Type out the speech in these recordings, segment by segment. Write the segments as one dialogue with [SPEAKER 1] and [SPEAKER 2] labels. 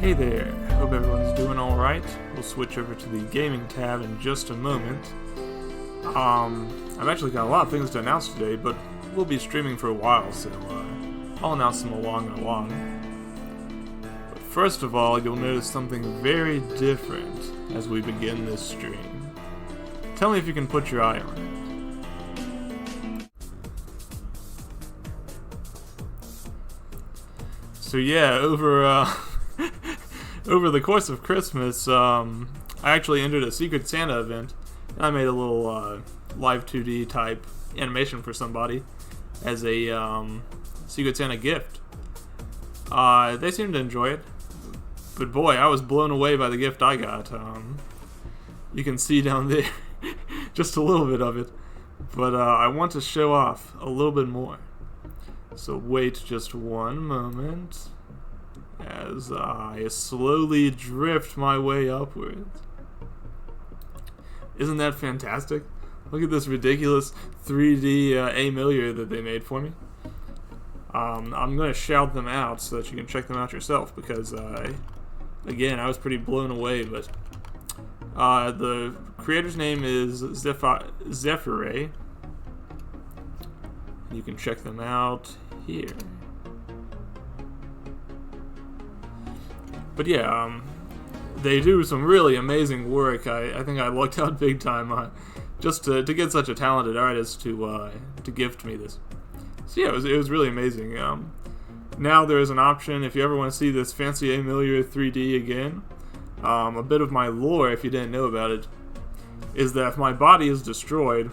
[SPEAKER 1] Hey there, hope everyone's doing alright. We'll switch over to the gaming tab in just a moment. I've actually got a lot of things to announce today, but we'll be streaming for a while, so I'll announce them along. But first of all, you'll notice something very different as we begin this stream. Tell me if you can put your eye on it. So yeah, over the course of Christmas, I actually entered a Secret Santa event, and I made a little live 2D type animation for somebody as a Secret Santa gift. They seemed to enjoy it, but boy, I was blown away by the gift I got. You can see down there just a little bit of it, but I want to show off a little bit more. So wait just one moment as I slowly drift my way upwards. Isn't that fantastic? Look at this ridiculous 3D A-Millier that they made for me. I'm going to shout them out so that you can check them out yourself because, again, I was pretty blown away. But the creator's name is Zephyrray. You can check them out here. But yeah, they do some really amazing work. I think I lucked out big time just to get such a talented artist to gift me this. So yeah, it was really amazing. Now there is an option if you ever want to see this fancy A-Millier 3D again. A bit of my lore, if you didn't know about it, is that if my body is destroyed,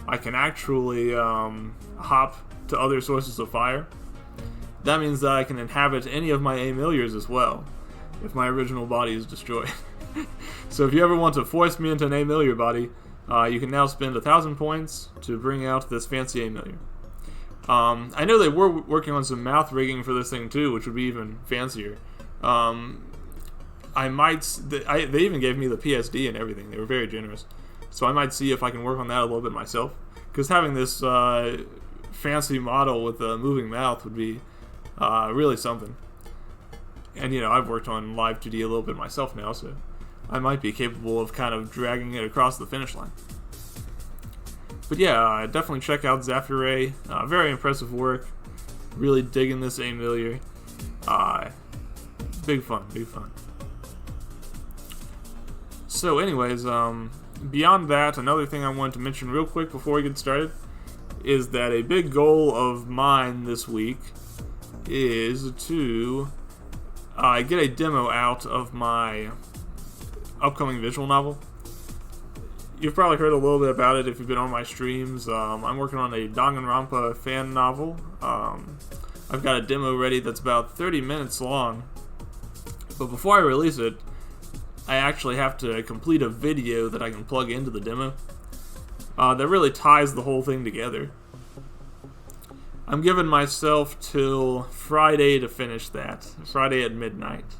[SPEAKER 1] I can actually hop to other sources of fire. That means that I can inhabit any of my A-Milliers as well, if my original body is destroyed. So if you ever want to force me into an A-Millier body, you can now spend 1,000 points to bring out this fancy A-Millier. I know they were working on some mouth rigging for this thing too, which would be even fancier. They even gave me the PSD and everything. They were very generous. So I might see if I can work on that a little bit myself. Because having this fancy model with a moving mouth would be really something. And, you know, I've worked on Live 2D a little bit myself now, so I might be capable of kind of dragging it across the finish line. But yeah, definitely check out Zephyrray. Very impressive work. Really digging this A-Millier. Big fun. So anyways, beyond that, another thing I wanted to mention real quick before we get started is that a big goal of mine this week is to get a demo out of my upcoming visual novel. You've probably heard a little bit about it if you've been on my streams. I'm working on a Danganronpa fan novel. I've got a demo ready that's about 30 minutes long. But before I release it, I actually have to complete a video that I can plug into the demo that really ties the whole thing together. I'm giving myself till Friday to finish that. Friday at midnight.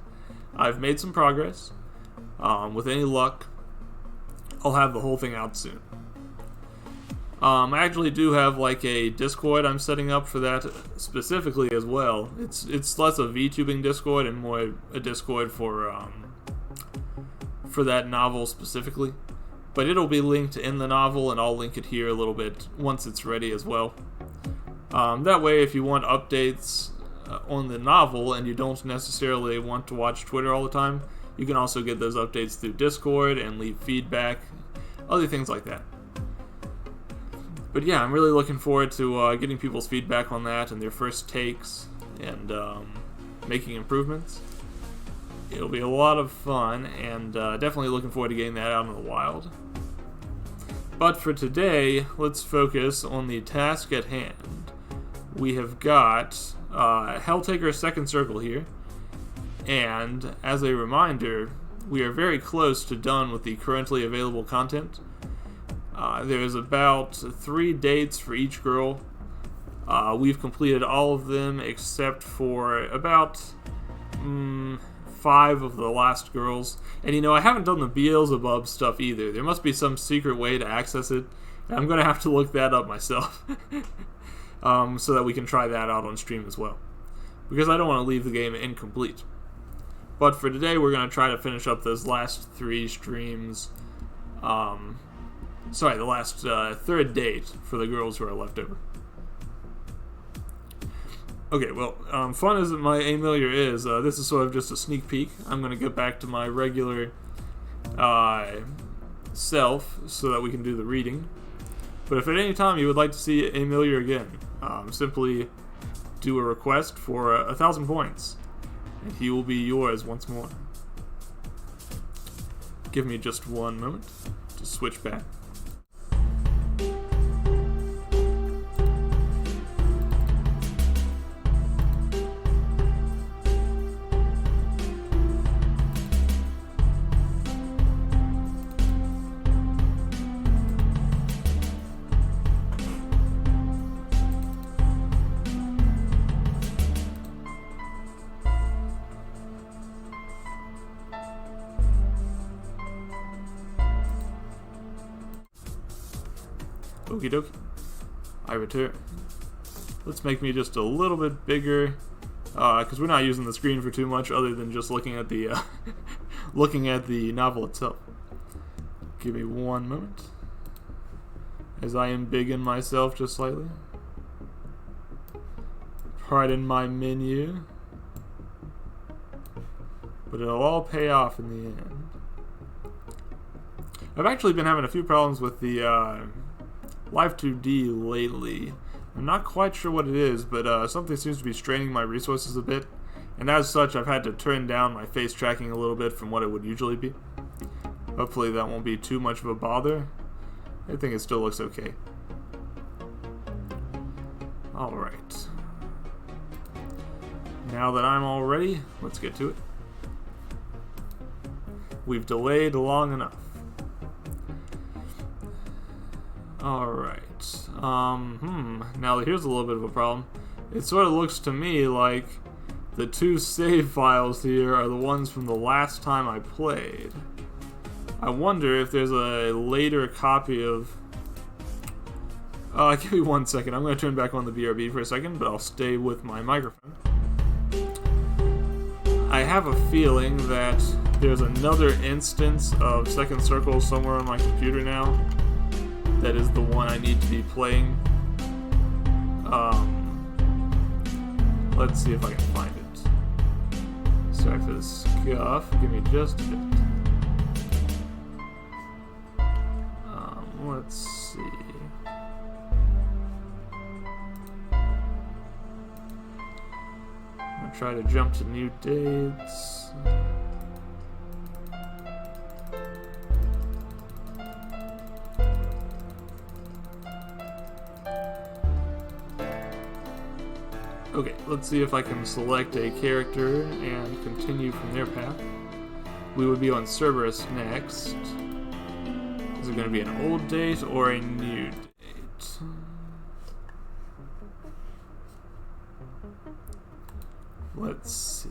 [SPEAKER 1] I've made some progress. With any luck, I'll have the whole thing out soon. I actually do have like a Discord I'm setting up for that specifically as well. It's less a VTubing Discord and more a Discord for that novel specifically. But it'll be linked in the novel, and I'll link it here a little bit once it's ready as well. That way, if you want updates on the novel and you don't necessarily want to watch Twitter all the time, you can also get those updates through Discord and leave feedback, other things like that. But yeah, I'm really looking forward to getting people's feedback on that and their first takes and making improvements. It'll be a lot of fun, and definitely looking forward to getting that out in the wild. But for today, let's focus on the task at hand. We have got Helltaker Second Circle here, and as a reminder, we are very close to done with the currently available content. There's about 3 dates for each girl. We've completed all of them except for about 5 of the last girls. And you know, I haven't done the Beelzebub stuff either. There must be some secret way to access it. And I'm going to have to look that up myself. So that we can try that out on stream as well. Because I don't want to leave the game incomplete. But for today, we're going to try to finish up those last 3 streams. Sorry, the last 3rd date for the girls who are left over. Okay, well, fun as my Amelia is, this is sort of just a sneak peek. I'm going to get back to my regular self so that we can do the reading. But if at any time you would like to see Amelia again, simply do a request for 1,000 points, and he will be yours once more. Give me just one moment to switch back. Okie dokie. I return. Let's make me just a little bit bigger, because we're not using the screen for too much other than just looking at the looking at the novel itself. Give me one moment as I embiggen myself just slightly. Pardon my menu, but it'll all pay off in the end. I've actually been having a few problems with the Live 2D lately. I'm not quite sure what it is, but something seems to be straining my resources a bit, and as such I've had to turn down my face tracking a little bit from what it would usually be. Hopefully that won't be too much of a bother. I think it still looks okay. Alright. Now that I'm all ready, let's get to it. We've delayed long enough. Alright, now here's a little bit of a problem. It sort of looks to me like the 2 save files here are the ones from the last time I played. I wonder if there's a later copy of... give me 1 second, I'm going to turn back on the BRB for a second, but I'll stay with my microphone. I have a feeling that there's another instance of Second Circle somewhere on my computer now. That is the one I need to be playing. Let's see if I can find it. Sorry for the scuff. Give me just a bit. Let's see. I'm gonna try to jump to new dates. Okay, let's see if I can select a character and continue from their path. We would be on Cerberus next. Is it going to be an old date or a new date? Let's see.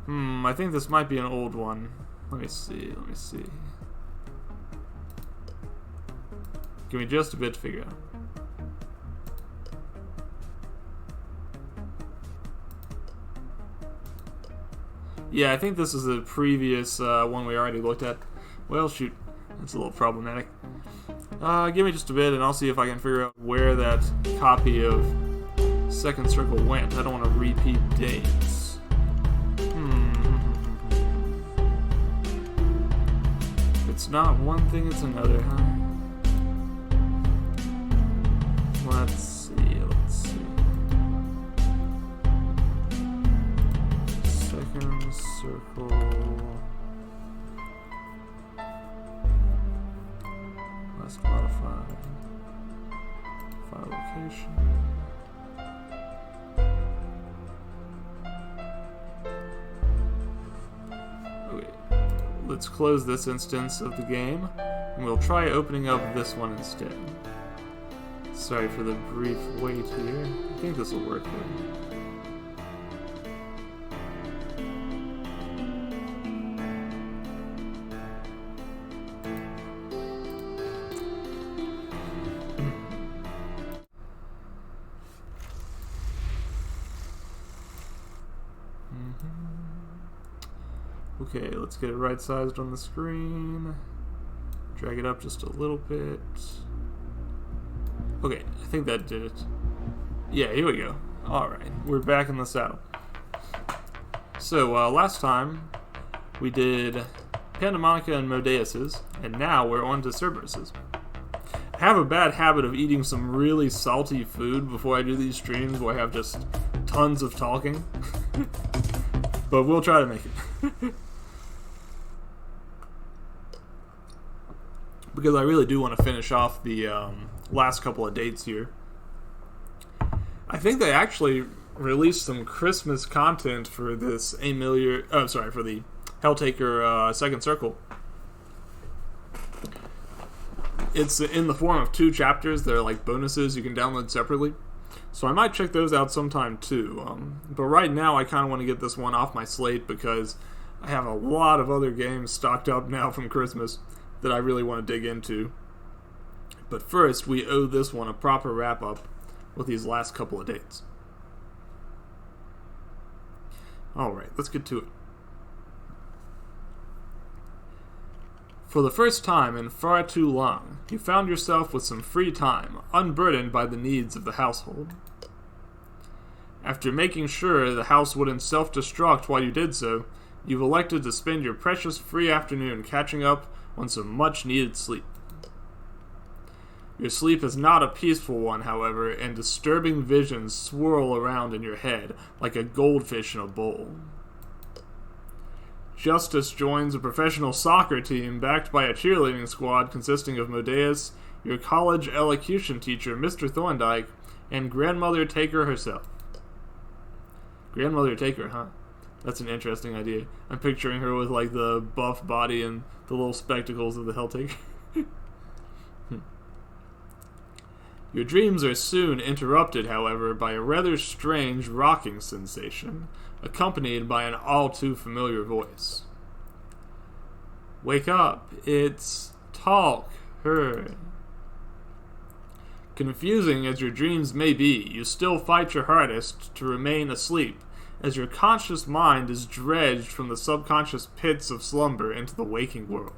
[SPEAKER 1] I think this might be an old one. Let me see. Give me just a bit to figure out. Yeah, I think this is the previous one we already looked at. Well, shoot. That's a little problematic. Give me just a bit and I'll see if I can figure out where that copy of Second Circle went. I don't want to repeat dates. If it's not one thing, it's another, huh? Let's see. Second Circle. Last modified. File location. Okay. Let's close this instance of the game, and we'll try opening up this one instead. Sorry for the brief wait here. I think this will work for you. Okay, let's get it right-sized on the screen. Drag it up just a little bit. Okay, I think that did it. Yeah, here we go. Alright, we're back in the saddle. So, last time we did Pandemonica and Modeus's, and now we're on to Cerberus's. I have a bad habit of eating some really salty food before I do these streams where I have just tons of talking. But we'll try to make it. Because I really do want to finish off the last couple of dates here. I think they actually released some Christmas content for this for the Helltaker Second Circle. It's in the form of 2 chapters. They're like bonuses you can download separately. So I might check those out sometime too. But right now I kind of want to get this one off my slate because I have a lot of other games stocked up now from Christmas that I really want to dig into. But first, we owe this one a proper wrap-up with these last couple of dates. Alright, let's get to it. For the first time in far too long, you found yourself with some free time, unburdened by the needs of the household. After making sure the house wouldn't self-destruct while you did so, you've elected to spend your precious free afternoon catching up on some much-needed sleep. Your sleep is not a peaceful one, however, and disturbing visions swirl around in your head like a goldfish in a bowl. Justice joins a professional soccer team backed by a cheerleading squad consisting of Modeus, your college elocution teacher, Mr. Thorndyke, and Grandmother Taker herself. Grandmother Taker, huh? That's an interesting idea. I'm picturing her with like the buff body and the little spectacles of the Helltaker. Your dreams are soon interrupted, however, by a rather strange rocking sensation, accompanied by an all-too-familiar voice. Wake up, it's Talk-her. Confusing as your dreams may be, you still fight your hardest to remain asleep, as your conscious mind is dredged from the subconscious pits of slumber into the waking world.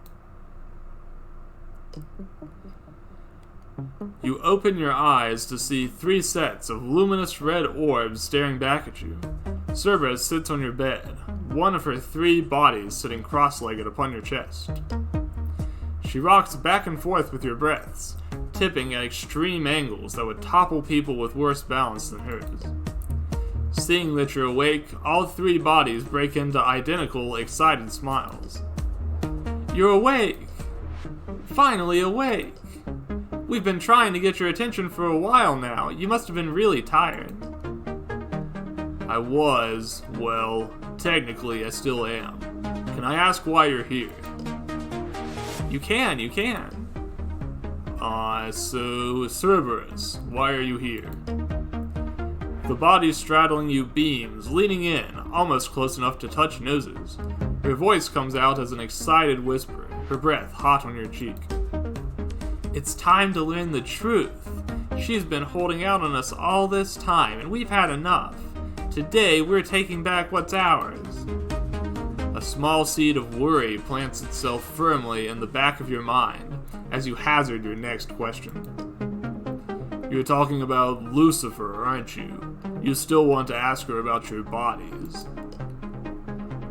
[SPEAKER 1] You open your eyes to see 3 sets of luminous red orbs staring back at you. Cerberus sits on your bed, one of her 3 bodies sitting cross-legged upon your chest. She rocks back and forth with your breaths, tipping at extreme angles that would topple people with worse balance than hers. Seeing that you're awake, all 3 bodies break into identical, excited smiles. You're awake! Finally awake! We've been trying to get your attention for a while now. You must have been really tired. I was. Well, technically I still am. Can I ask why you're here? You can. So Cerberus, why are you here? The body straddling you beams, leaning in, almost close enough to touch noses. Her voice comes out as an excited whisper, her breath hot on your cheek. It's time to learn the truth. She's been holding out on us all this time, and we've had enough. Today, we're taking back what's ours. A small seed of worry plants itself firmly in the back of your mind as you hazard your next question. You're talking about Lucifer, aren't you? You still want to ask her about your bodies.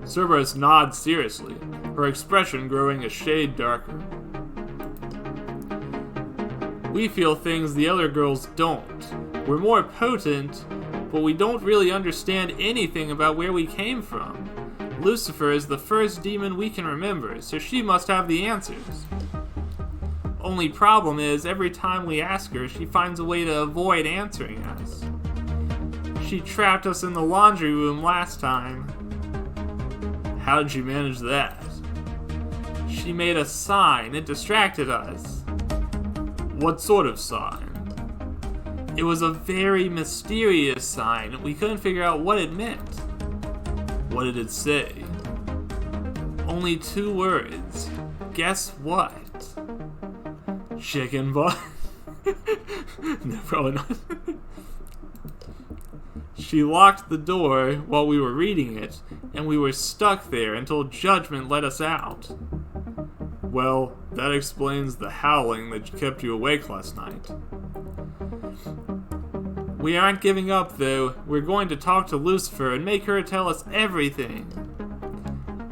[SPEAKER 1] Cerberus nods seriously, her expression growing a shade darker. We feel things the other girls don't. We're more potent, but we don't really understand anything about where we came from. Lucifer is the first demon we can remember, so she must have the answers. Only problem is, every time we ask her, she finds a way to avoid answering us. She trapped us in the laundry room last time. How did you manage that? She made a sign. It distracted us. What sort of sign? It was a very mysterious sign. We couldn't figure out what it meant. What did it say? Only 2 words. Guess what? Chicken butt? No, probably not. She locked the door while we were reading it, and we were stuck there until judgment let us out. Well, that explains the howling that kept you awake last night. We aren't giving up, though. We're going to talk to Lucifer and make her tell us everything.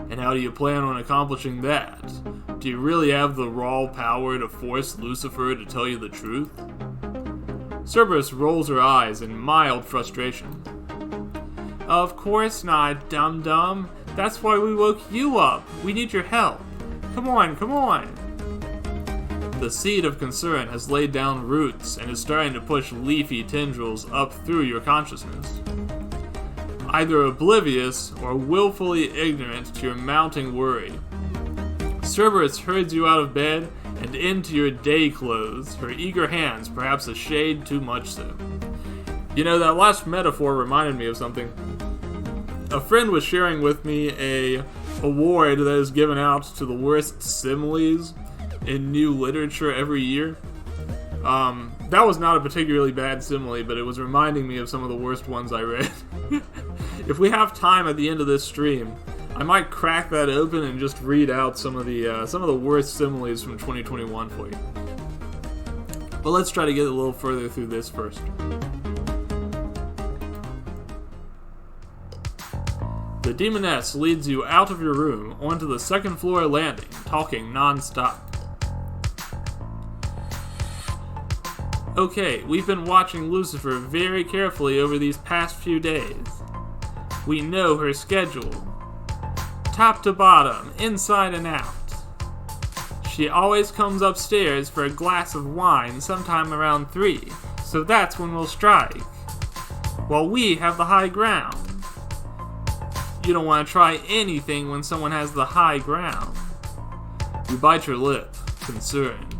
[SPEAKER 1] And how do you plan on accomplishing that? Do you really have the raw power to force Lucifer to tell you the truth? Cerberus rolls her eyes in mild frustration. Of course not, dum-dum. That's why we woke you up. We need your help. Come on, come on. The seed of concern has laid down roots and is starting to push leafy tendrils up through your consciousness. Either oblivious or willfully ignorant to your mounting worry, Cerberus herds you out of bed and into your day clothes, her eager hands perhaps a shade too much so. You know, that last metaphor reminded me of something. A friend was sharing with me a award that is given out to the worst similes in new literature every year. That was not a particularly bad simile, but it was reminding me of some of the worst ones I read. If we have time at the end of this stream, I might crack that open and just read out some of the worst similes from 2021 for you. But let's try to get a little further through this first. The demoness leads you out of your room onto the second floor landing, talking non-stop. Okay, we've been watching Lucifer very carefully over these past few days. We know her schedule. Top to bottom, inside and out. She always comes upstairs for a glass of wine sometime around 3, so that's when we'll strike. While we have the high ground. You don't want to try anything when someone has the high ground. You bite your lip, concerned.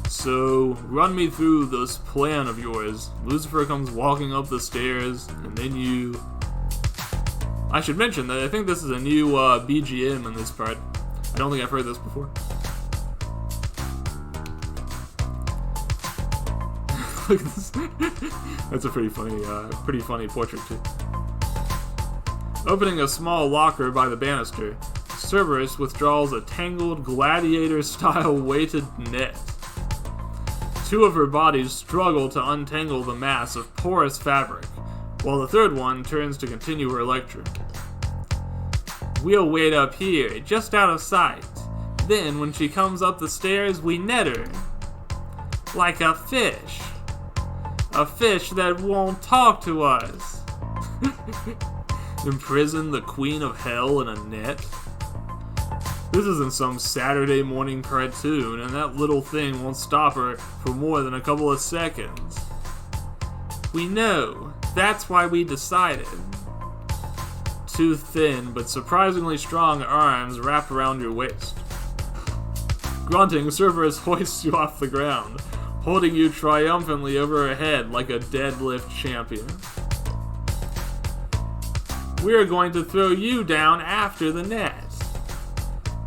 [SPEAKER 1] So, run me through this plan of yours. Lucifer comes walking up the stairs, and then you... I should mention that I think this is a new BGM in this part. I don't think I've heard this before. Look at this. That's a pretty funny portrait too. Opening a small locker by the banister, Cerberus withdraws a tangled gladiator-style weighted net. Two of her bodies struggle to untangle the mass of porous fabric, while the third one turns to continue her lecture. We'll wait up here, just out of sight. Then, when she comes up the stairs, we net her. Like a fish. A fish that won't talk to us. Imprison the queen of hell in a net? This isn't some Saturday morning cartoon, and that little thing won't stop her for more than a couple of seconds. We know. That's why we decided. Two thin but surprisingly strong arms wrap around your waist. Grunting, Cerberus hoists you off the ground, holding you triumphantly over her head like a deadlift champion. We're going to throw you down after the net.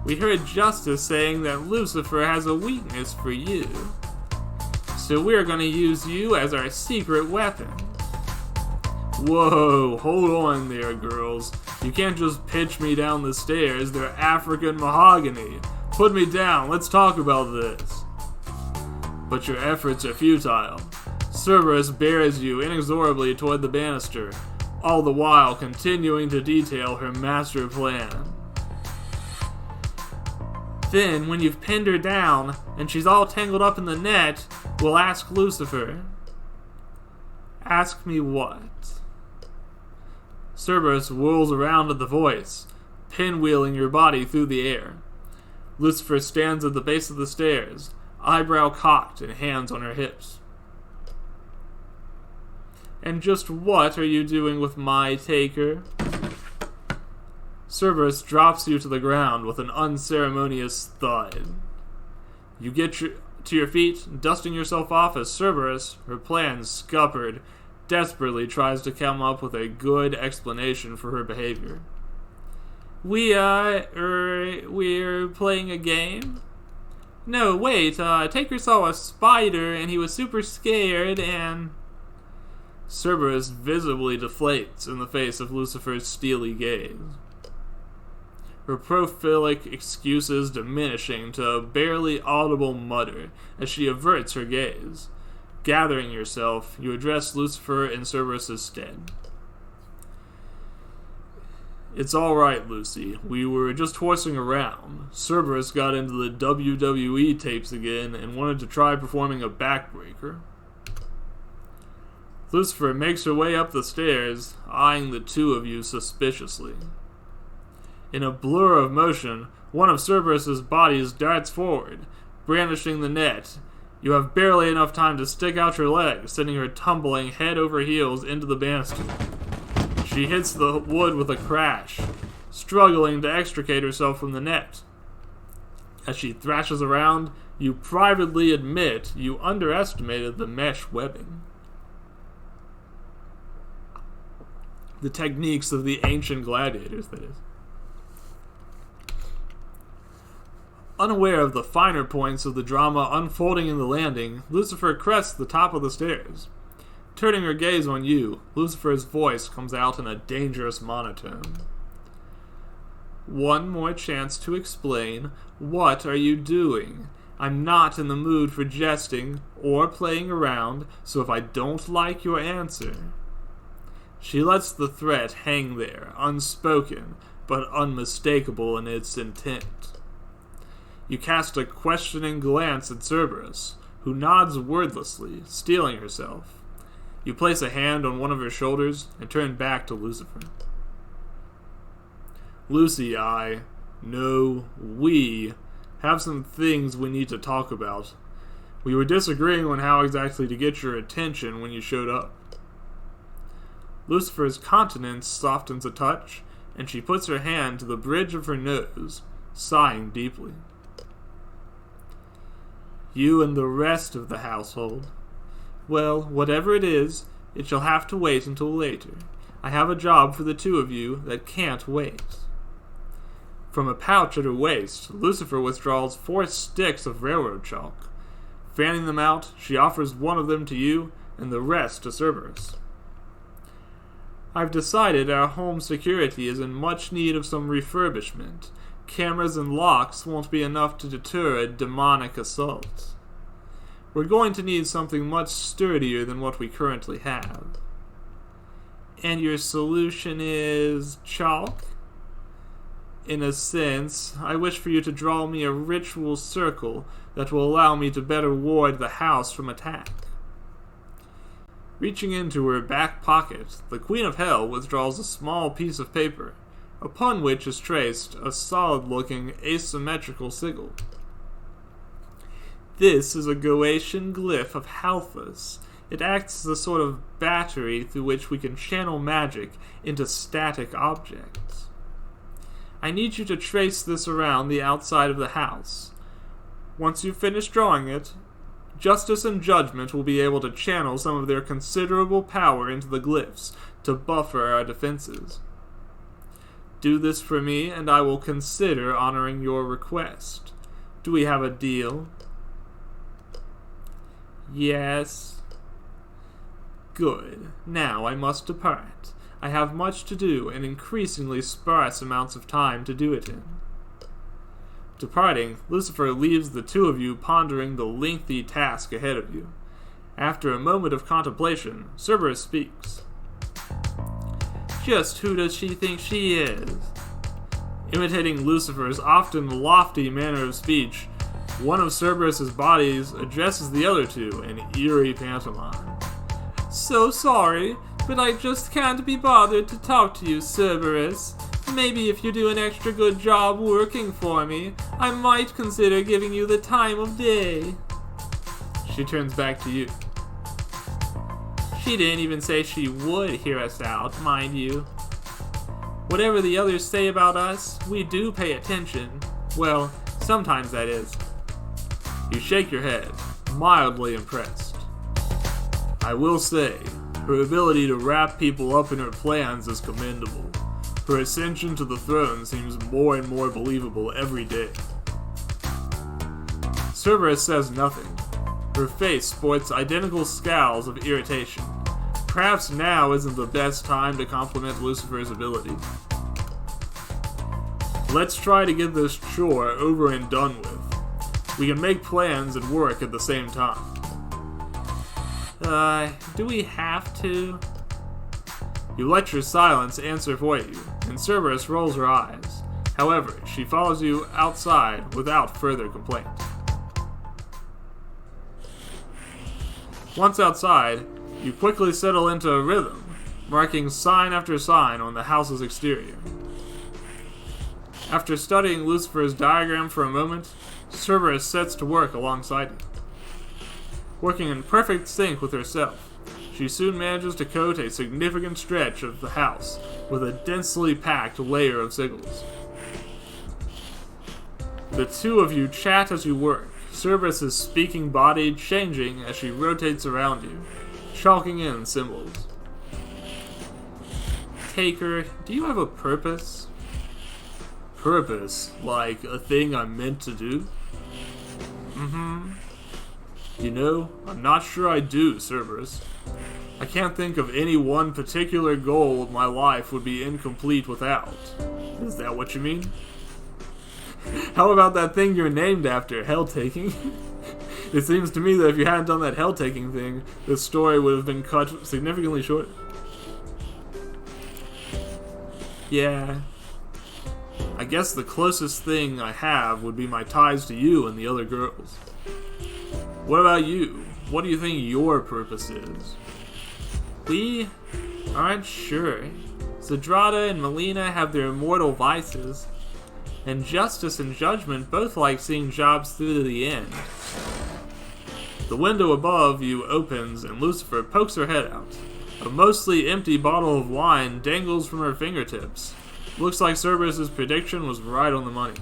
[SPEAKER 1] We heard Justice saying that Lucifer has a weakness for you. So we're going to use you as our secret weapon. Whoa, hold on there, girls. You can't just pitch me down the stairs. They're African mahogany. Put me down. Let's talk about this. But your efforts are futile. Cerberus bears you inexorably toward the banister, all the while continuing to detail her master plan. Then, when you've pinned her down, and she's all tangled up in the net, we'll ask Lucifer. Ask me what? Cerberus whirls around at the voice, pinwheeling your body through the air. Lucifer stands at the base of the stairs, eyebrow cocked and hands on her hips. And just what are you doing with my taker? Cerberus drops you to the ground with an unceremonious thud. You get to your feet, dusting yourself off as Cerberus, her plans scuppered, desperately tries to come up with a good explanation for her behavior. We're playing a game? No, wait, Taker saw a spider and he was super scared and... Cerberus visibly deflates in the face of Lucifer's steely gaze. Her prophilic excuses diminishing to a barely audible mutter as she averts her gaze. Gathering yourself, you address Lucifer in Cerberus's stead. It's alright, Lucy. We were just horsing around. Cerberus got into the WWE tapes again and wanted to try performing a backbreaker. Lucifer makes her way up the stairs, eyeing the two of you suspiciously. In a blur of motion, one of Cerberus's bodies darts forward, brandishing the net. You have barely enough time to stick out your leg, sending her tumbling head over heels into the banister. She hits the wood with a crash, struggling to extricate herself from the net. As she thrashes around, you privately admit you underestimated the mesh webbing. The techniques of the ancient gladiators, that is. Unaware of the finer points of the drama unfolding in the landing, Lucifer crests the top of the stairs. Turning her gaze on you, Lucifer's voice comes out in a dangerous monotone. One more chance to explain. What are you doing? I'm not in the mood for jesting or playing around, so if I don't like your answer... She lets the threat hang there, unspoken, but unmistakable in its intent. You cast a questioning glance at Cerberus, who nods wordlessly, steeling herself. You place a hand on one of her shoulders and turn back to Lucifer. Lucy, we have some things we need to talk about. We were disagreeing on how exactly to get your attention when you showed up. Lucifer's countenance softens a touch, and she puts her hand to the bridge of her nose, sighing deeply. You and the rest of the household. Well, whatever it is, it shall have to wait until later. I have a job for the two of you that can't wait. From a pouch at her waist, Lucifer withdraws 4 sticks of railroad chalk. Fanning them out, she offers one of them to you and the rest to Cerberus. I've decided our home security is in much need of some refurbishment. Cameras and locks won't be enough to deter a demonic assault. We're going to need something much sturdier than what we currently have. And your solution is chalk? In a sense, I wish for you to draw me a ritual circle that will allow me to better ward the house from attack. Reaching into her back pocket, the Queen of Hell withdraws a small piece of paper, upon which is traced a solid-looking asymmetrical sigil. This is a Goetian glyph of Halphus. It acts as a sort of battery through which we can channel magic into static objects. I need you to trace this around the outside of the house. Once you've finished drawing it, Justice and Judgment will be able to channel some of their considerable power into the glyphs to buffer our defenses. Do this for me, and I will consider honoring your request. Do we have a deal? Yes. Good. Now I must depart. I have much to do and increasingly sparse amounts of time to do it in. Departing, Lucifer leaves the two of you pondering the lengthy task ahead of you. After a moment of contemplation, Cerberus speaks. Just who does she think she is? Imitating Lucifer's often lofty manner of speech, one of Cerberus's bodies addresses the other two in eerie pantomime. So sorry, but I just can't be bothered to talk to you, Cerberus. Maybe if you do an extra good job working for me, I might consider giving you the time of day. She turns back to you. She didn't even say she would hear us out, mind you. Whatever the others say about us, we do pay attention. Well, sometimes that is. You shake your head, mildly impressed. I will say, her ability to wrap people up in her plans is commendable. Her ascension to the throne seems more and more believable every day. Cerberus says nothing. Her face sports identical scowls of irritation. Perhaps now isn't the best time to compliment Lucifer's abilities. Let's try to get this chore over and done with. We can make plans and work at the same time. Do we have to? You let your silence answer for you, and Cerberus rolls her eyes. However, she follows you outside without further complaint. Once outside, you quickly settle into a rhythm, marking sign after sign on the house's exterior. After studying Lucifer's diagram for a moment, Cerberus sets to work alongside you. Working in perfect sync with herself, she soon manages to coat a significant stretch of the house with a densely packed layer of sigils. The two of you chat as you work, Cerberus' speaking body changing as she rotates around you, chalking in symbols. Taker, do you have a purpose? Purpose? Like a thing I'm meant to do? You know, I'm not sure I do, Cerberus. I can't think of any one particular goal my life would be incomplete without. Is that what you mean? How about that thing you're named after, Helltaking? It seems to me that if you hadn't done that Helltaking thing, this story would have been cut significantly shorter. Yeah. I guess the closest thing I have would be my ties to you and the other girls. What about you? What do you think your purpose is? We aren't sure. Zadrada and Melina have their immortal vices, and Justice and Judgment both like seeing jobs through to the end. The window above you opens and Lucifer pokes her head out. A mostly empty bottle of wine dangles from her fingertips. Looks like Cerberus' prediction was right on the money.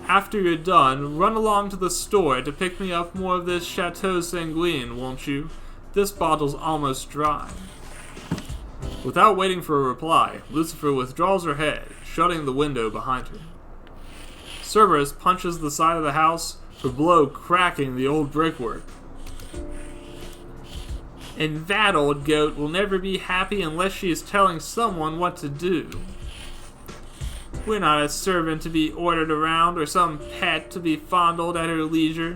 [SPEAKER 1] After you're done, run along to the store to pick me up more of this Chateau Sanguine, won't you? This bottle's almost dry. Without waiting for a reply, Lucifer withdraws her head, shutting the window behind her. Cerberus punches the side of the house, her blow cracking the old brickwork. And that old goat will never be happy unless she is telling someone what to do. We're not a servant to be ordered around or some pet to be fondled at her leisure.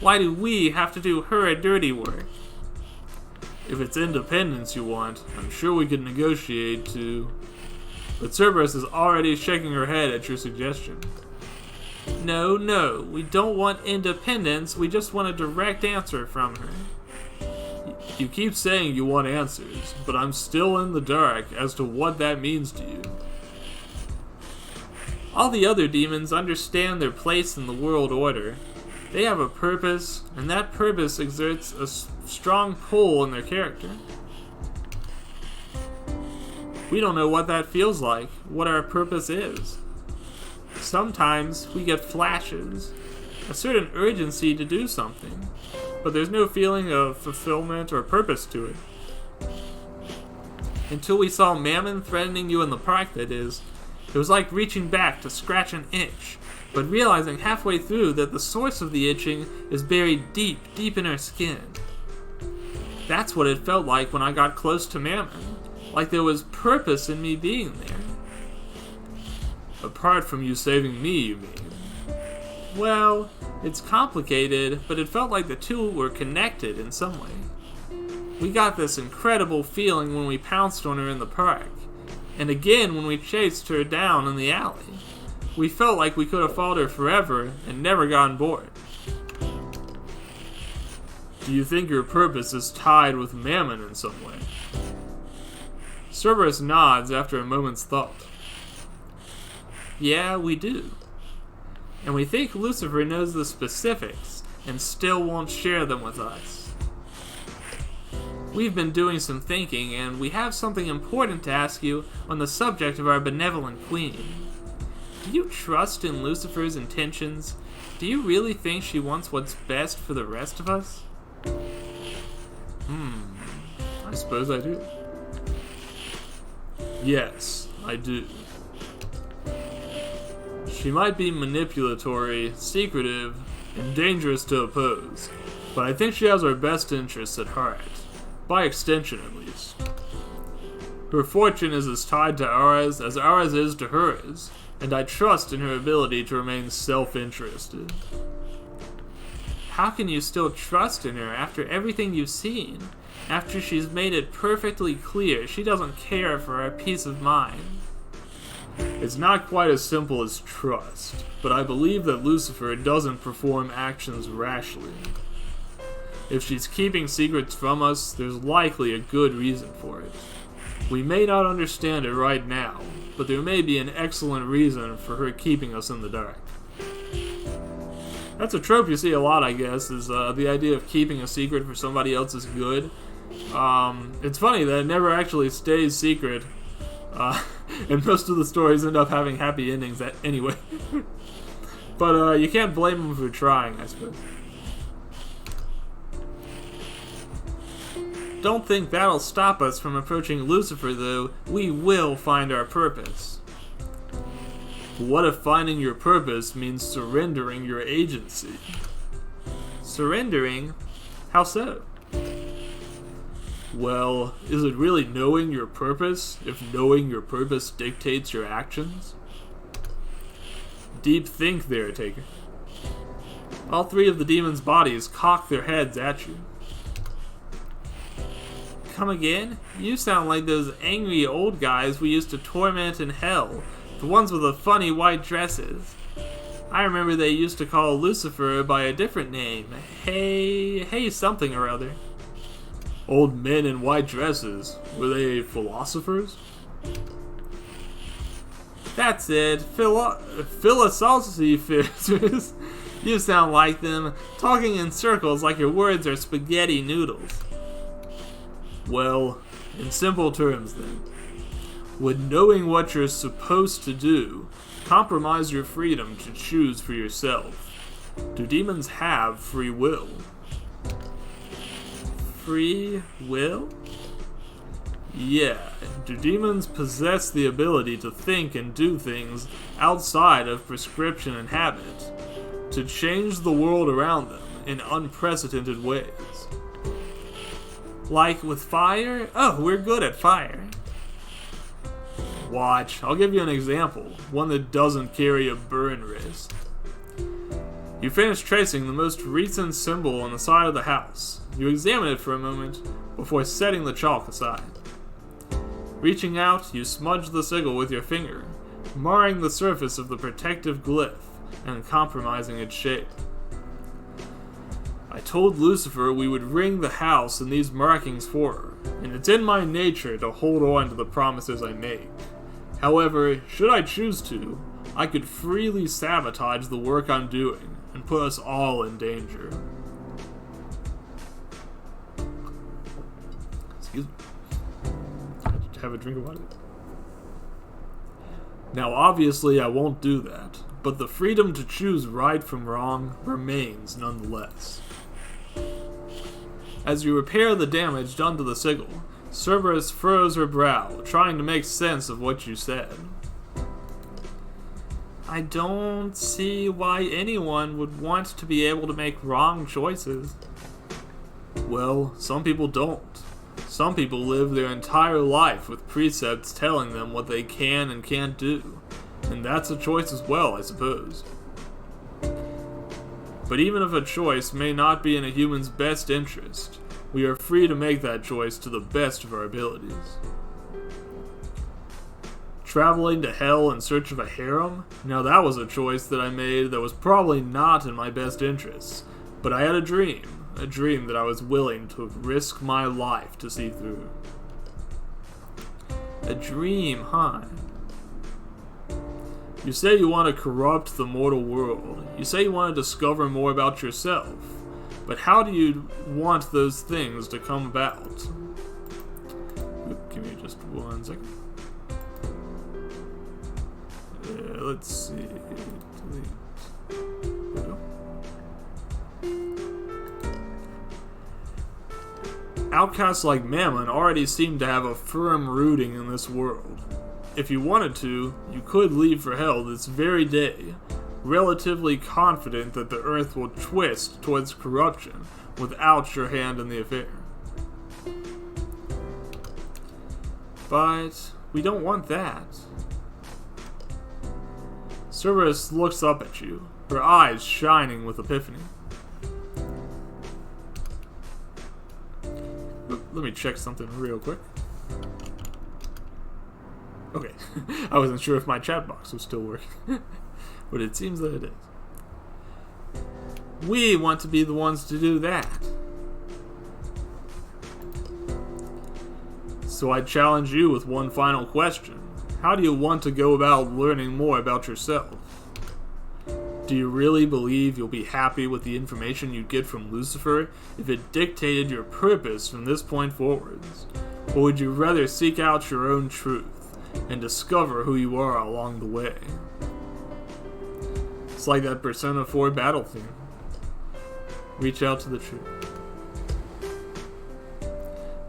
[SPEAKER 1] Why do we have to do her dirty work? If it's independence you want, I'm sure we could negotiate to... But Cerberus is already shaking her head at your suggestion. No, we don't want independence, we just want a direct answer from her. You keep saying you want answers, but I'm still in the dark as to what that means to you. All the other demons understand their place in the world order. They have a purpose, and that purpose exerts a strong pull on their character. We don't know what that feels like, what our purpose is. Sometimes we get flashes, a certain urgency to do something, but there's no feeling of fulfillment or purpose to it. Until we saw Mammon threatening you in the park, that is, it was like reaching back to scratch an itch, but realizing halfway through that the source of the itching is buried deep in our skin. That's what it felt like when I got close to Mammon, like there was purpose in me being there. Apart from you saving me, you mean? Well, it's complicated, but it felt like the two were connected in some way. We got this incredible feeling when we pounced on her in the park, and again when we chased her down in the alley. We felt like we could have followed her forever and never gotten bored. Do you think your purpose is tied with Mammon in some way? Cerberus nods after a moment's thought. Yeah, we do. And we think Lucifer knows the specifics and still won't share them with us. We've been doing some thinking, and we have something important to ask you on the subject of our benevolent queen. Do you trust in Lucifer's intentions? Do you really think she wants what's best for the rest of us? I suppose I do. Yes, I do. She might be manipulatory, secretive, and dangerous to oppose, but I think she has our best interests at heart. By extension, at least. Her fortune is as tied to ours as ours is to hers, and I trust in her ability to remain self-interested. How can you still trust in her after everything you've seen? After she's made it perfectly clear she doesn't care for our peace of mind? It's not quite as simple as trust, but I believe that Lucifer doesn't perform actions rashly. If she's keeping secrets from us, there's likely a good reason for it. We may not understand it right now, but there may be an excellent reason for her keeping us in the dark. That's a trope you see a lot, I guess, is the idea of keeping a secret for somebody else's good. It's funny that it never actually stays secret, and most of the stories end up having happy endings anyway. But you can't blame them for trying, I suppose. Don't think that'll stop us from approaching Lucifer, though. We will find our purpose. What if finding your purpose means surrendering your agency? Surrendering? How so? Well, is it really knowing your purpose, if knowing your purpose dictates your actions? Deep think there, Taker. All three of the demon's bodies cock their heads at you. Come again? You sound like those angry old guys we used to torment in hell, the ones with the funny white dresses. I remember they used to call Lucifer by a different name. Hey something or other. Old men in white dresses. Were they philosophers? That's it. Philosophers. You sound like them, talking in circles like your words are spaghetti noodles. Well, in simple terms then, would knowing what you're supposed to do compromise your freedom to choose for yourself? Do demons have free will? Free will? Yeah. Do demons possess the ability to think and do things outside of prescription and habit, to change the world around them in unprecedented ways? Like with fire? Oh, we're good at fire. Watch, I'll give you an example, one that doesn't carry a burn risk. You finish tracing the most recent symbol on the side of the house. You examine it for a moment before setting the chalk aside. Reaching out, you smudge the sigil with your finger, marring the surface of the protective glyph and compromising its shape. I told Lucifer we would ring the house in these markings for her, and it's in my nature to hold on to the promises I make. However, should I choose to, I could freely sabotage the work I'm doing and put us all in danger. Excuse me. Have a drink of water. Now, obviously, I won't do that, but the freedom to choose right from wrong remains nonetheless. As you repair the damage done to the sigil, Cerberus furrows her brow, trying to make sense of what you said. I don't see why anyone would want to be able to make wrong choices. Well, some people don't. Some people live their entire life with precepts telling them what they can and can't do, and that's a choice as well, I suppose. But even if a choice may not be in a human's best interest, we are free to make that choice to the best of our abilities. Traveling to hell in search of a harem? Now that was a choice that I made that was probably not in my best interests, but I had a dream that I was willing to risk my life to see through. A dream, huh? You say you want to corrupt the mortal world. You say you want to discover more about yourself. But how do you want those things to come about? Give me just 1 second. Let's see. Delete. There we go. Outcasts like Mammon already seem to have a firm rooting in this world. If you wanted to, you could leave for hell this very day, relatively confident that the Earth will twist towards corruption without your hand in the affair. But we don't want that. Cerberus looks up at you, her eyes shining with epiphany. Let me check something real quick. Okay, I wasn't sure if my chat box was still working, but it seems that it is. We want to be the ones to do that. So I challenge you with one final question. How do you want to go about learning more about yourself? Do you really believe you'll be happy with the information you get from Lucifer if it dictated your purpose from this point forwards? Or would you rather seek out your own truth and discover who you are along the way? It's like that Persona 4 battle theme. Reach out to the truth.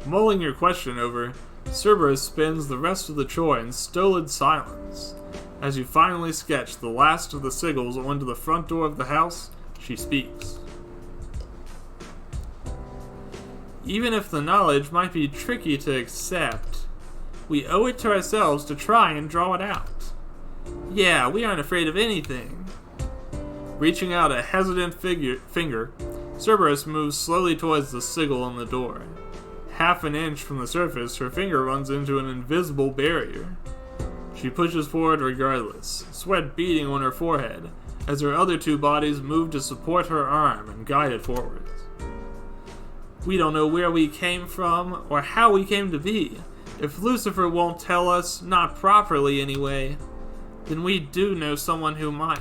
[SPEAKER 1] Mulling your question over, Cerberus spends the rest of the chore in stolid silence. As you finally sketch the last of the sigils onto the front door of the house, she speaks. Even if the knowledge might be tricky to accept, we owe it to ourselves to try and draw it out. Yeah, we aren't afraid of anything. Reaching out a hesitant finger, Cerberus moves slowly towards the sigil on the door. Half an inch from the surface, her finger runs into an invisible barrier. She pushes forward regardless, sweat beading on her forehead, as her other two bodies move to support her arm and guide it forwards. We don't know where we came from, or how we came to be. If Lucifer won't tell us, not properly anyway, then we do know someone who might.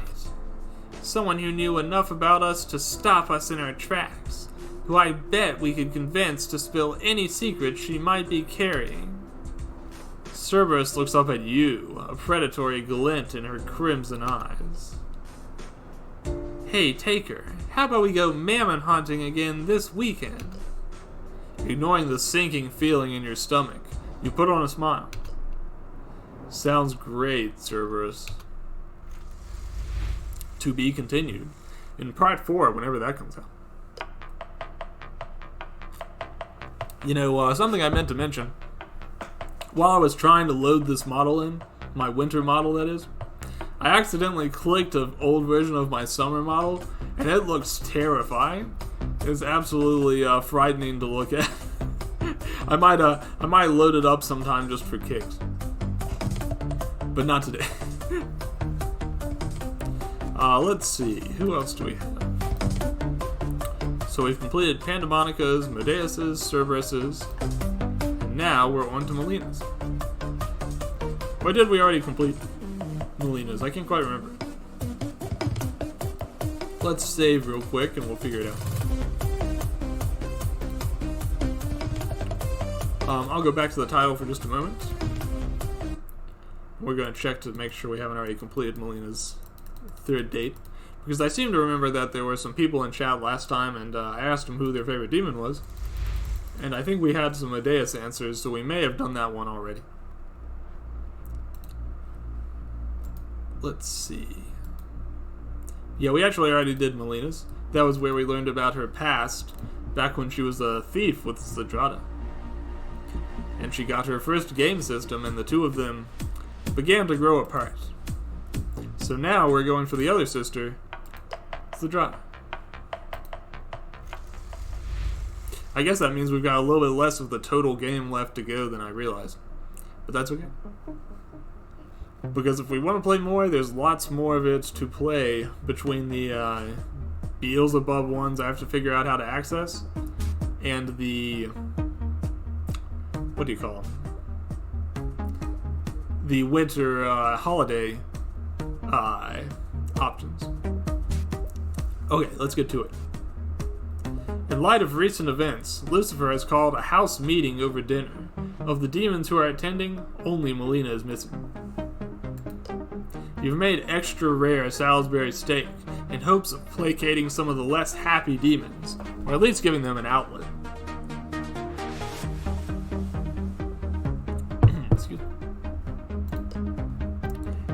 [SPEAKER 1] Someone who knew enough about us to stop us in our tracks, who I bet we could convince to spill any secret she might be carrying. Cerberus looks up at you, a predatory glint in her crimson eyes. Hey, Taker, how about we go mammon hunting again this weekend? Ignoring the sinking feeling in your stomach, you put on a smile. Sounds great, Cerberus. To be continued in Part 4, whenever that comes out. You know, something I meant to mention. While I was trying to load this model in, my winter model that is, I accidentally clicked an old version of my summer model, and it looks terrifying. It's absolutely frightening to look at. I might load it up sometime just for kicks, but not today. Let's see, who else do we have? So we've completed Pandemonica's, Medeius's, Cerberus's, and now we're on to Melina's. Or did we already complete Melina's? I can't quite remember. Let's save real quick and we'll figure it out. I'll go back to the title for just a moment. We're going to check to make sure we haven't already completed Melina's third date. Because I seem to remember that there were some people in chat last time, and I asked them who their favorite demon was. And I think we had some Medeus answers, so we may have done that one already. Let's see. Yeah, we actually already did Melina's. That was where we learned about her past, back when she was a thief with Zadrada. And she got her first game system, and the two of them began to grow apart. So now we're going for the other sister, Zadrada. I guess that means we've got a little bit less of the total game left to go than I realized. But that's okay. Because if we want to play more, there's lots more of it to play between the Beelzebub ones I have to figure out how to access, and the... what do you call them? The winter holiday options. Okay, let's get to it. In light of recent events, Lucifer has called a house meeting over dinner. Of the demons who are attending, only Melina is missing. You've made extra rare Salisbury steak in hopes of placating some of the less happy demons, or at least giving them an outlet.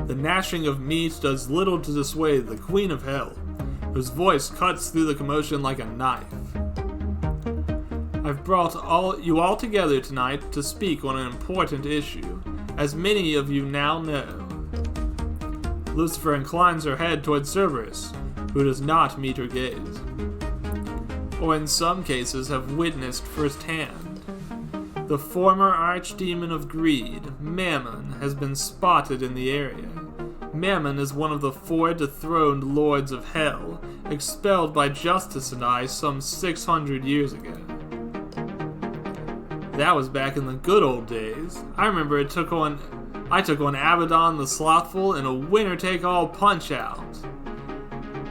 [SPEAKER 1] The The gnashing of meat does little to dissuade the Queen of Hell, whose voice cuts through the commotion like a knife. I've brought you all together tonight to speak on an important issue, as many of you now know. Lucifer inclines her head towards Cerberus, who does not meet her gaze, or in some cases have witnessed firsthand. The former archdemon of greed, Mammon, has been spotted in the area. Mammon is one of the 4 dethroned lords of hell, expelled by Justice and I some 600 years ago. That was back in the good old days. I remember I took on Abaddon the Slothful in a winner-take-all punch-out.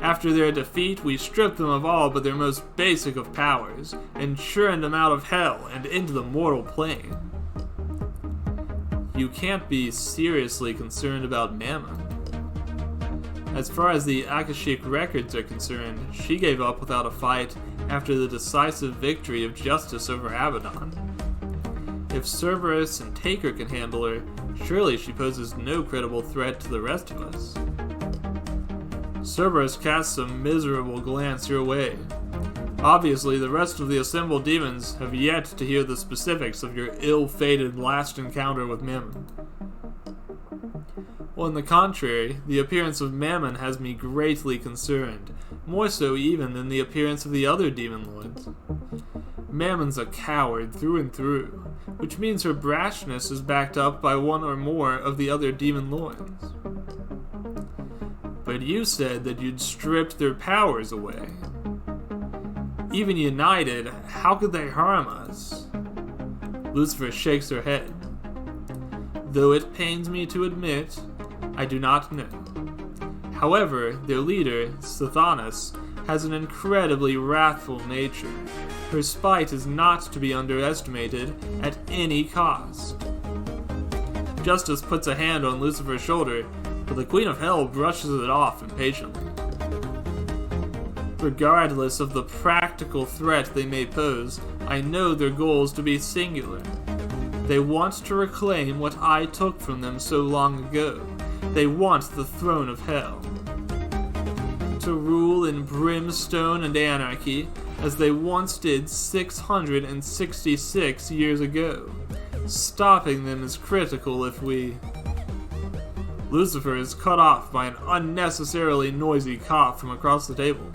[SPEAKER 1] After their defeat, we stripped them of all but their most basic of powers, and churned them out of hell and into the mortal plane. You can't be seriously concerned about Mammon. As far as the Akashic records are concerned, she gave up without a fight after the decisive victory of Justice over Abaddon. If Cerberus and Taker can handle her, surely she poses no credible threat to the rest of us. Cerberus casts a miserable glance your way. Obviously, the rest of the assembled demons have yet to hear the specifics of your ill-fated last encounter with Mammon. On the contrary, the appearance of Mammon has me greatly concerned, more so even than the appearance of the other demon lords. Mammon's a coward through and through, which means her brashness is backed up by one or more of the other demon lords. But you said that you'd stripped their powers away. Even united, how could they harm us? Lucifer shakes her head. Though it pains me to admit, I do not know. However, their leader, Sathanas, has an incredibly wrathful nature. Her spite is not to be underestimated at any cost. Justice puts a hand on Lucifer's shoulder, but the Queen of Hell brushes it off impatiently. Regardless of the practical threat they may pose, I know their goals to be singular. They want to reclaim what I took from them so long ago. They want the throne of hell. To rule in brimstone and anarchy, as they once did 666 years ago. Stopping them is critical if we... Lucifer is cut off by an unnecessarily noisy cough from across the table.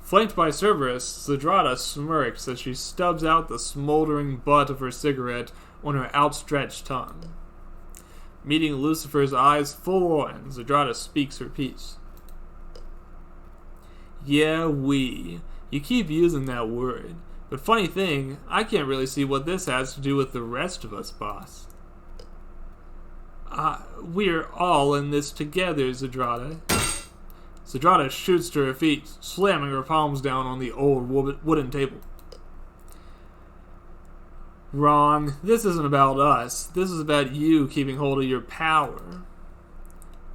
[SPEAKER 1] Flanked by Cerberus, Zedrata smirks as she stubs out the smoldering butt of her cigarette on her outstretched tongue. Meeting Lucifer's eyes full on, Zedrata speaks her piece. Yeah, we. You keep using that word. But funny thing, I can't really see what this has to do with the rest of us, boss. We're all in this together, Zedrata. Zedrata shoots to her feet, slamming her palms down on the old wooden table. Wrong. This isn't about us. This is about you keeping hold of your power.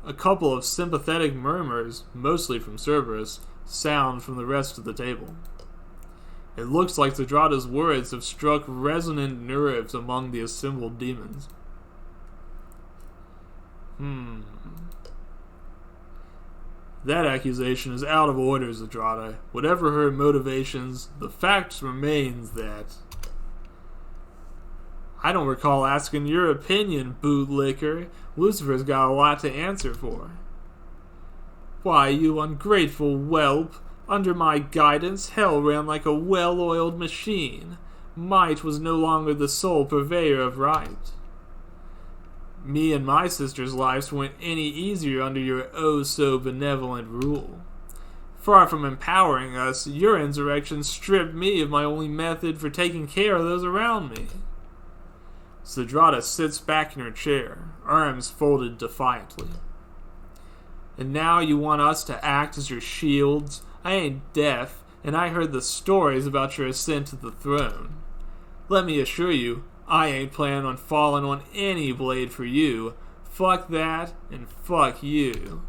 [SPEAKER 1] A couple of sympathetic murmurs, mostly from Cerberus, sound from the rest of the table. It looks like Zedrata's words have struck resonant nerves among the assembled demons. That accusation is out of order, Zedrata. Whatever her motivations, the fact remains that... I don't recall asking your opinion, bootlicker. Lucifer's got a lot to answer for. Why, you ungrateful whelp. Under my guidance, hell ran like a well-oiled machine. Might was no longer the sole purveyor of right. Me and my sister's lives weren't any easier under your oh-so-benevolent rule. Far from empowering us, your insurrection stripped me of my only method for taking care of those around me. Zedrata sits back in her chair, arms folded defiantly. And now you want us to act as your shields? I ain't deaf, and I heard the stories about your ascent to the throne. Let me assure you, I ain't planning on falling on any blade for you. Fuck that, and fuck you.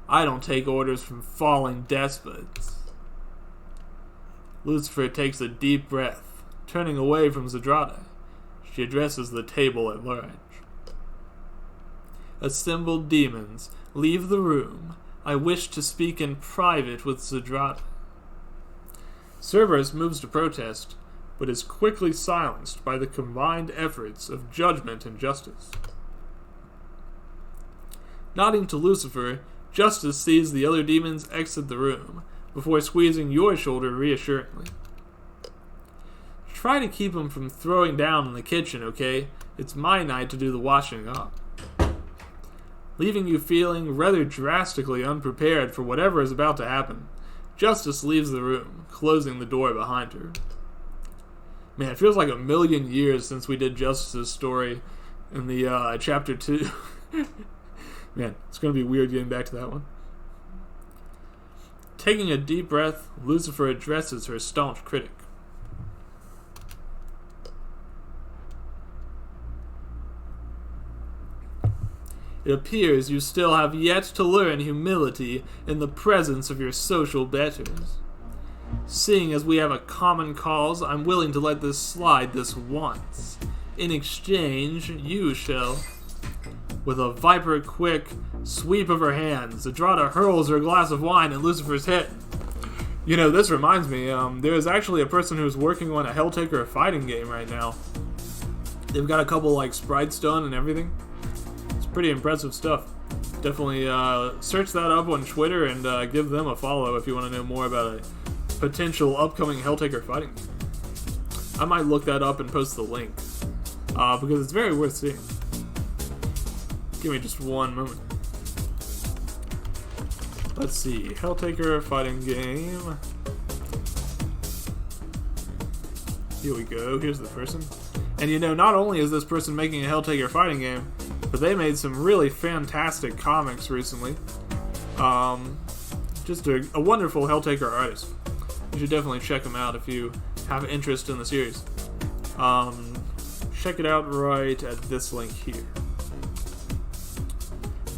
[SPEAKER 1] I don't take orders from falling despots. Lucifer takes a deep breath, turning away from Zedrata. She addresses the table at large. Assembled demons, leave the room. I wish to speak in private with Zedrata. Cerberus moves to protest, but is quickly silenced by the combined efforts of judgment and justice. Nodding to Lucifer, Justice sees the other demons exit the room, before squeezing your shoulder reassuringly. Try to keep him from throwing down in the kitchen, okay? It's my night to do the washing up. Leaving you feeling rather drastically unprepared for whatever is about to happen, Justice leaves the room, closing the door behind her. Man, it feels like a million years since we did Justice's story in the chapter 2. Man, it's going to be weird getting back to that one. Taking a deep breath, Lucifer addresses her staunch critic. It appears you still have yet to learn humility in the presence of your social betters. Seeing as we have a common cause, I'm willing to let this slide this once. In exchange, you shall... With a viper-quick sweep of her hands, Zedrata hurls her glass of wine at Lucifer's head. You know, this reminds me, there is actually a person who's working on a Helltaker fighting game right now. They've got a couple, sprites done and everything. It's pretty impressive stuff. Definitely search that up on Twitter and give them a follow if you want to know more about a potential upcoming Helltaker fighting game. I might look that up and post the link, because it's very worth seeing. Give me just one moment. Let's see. Helltaker fighting game. Here we go. Here's the person. And not only is this person making a Helltaker fighting game, but they made some really fantastic comics recently. Just a wonderful Helltaker artist. You should definitely check them out if you have interest in the series. Check it out right at this link here.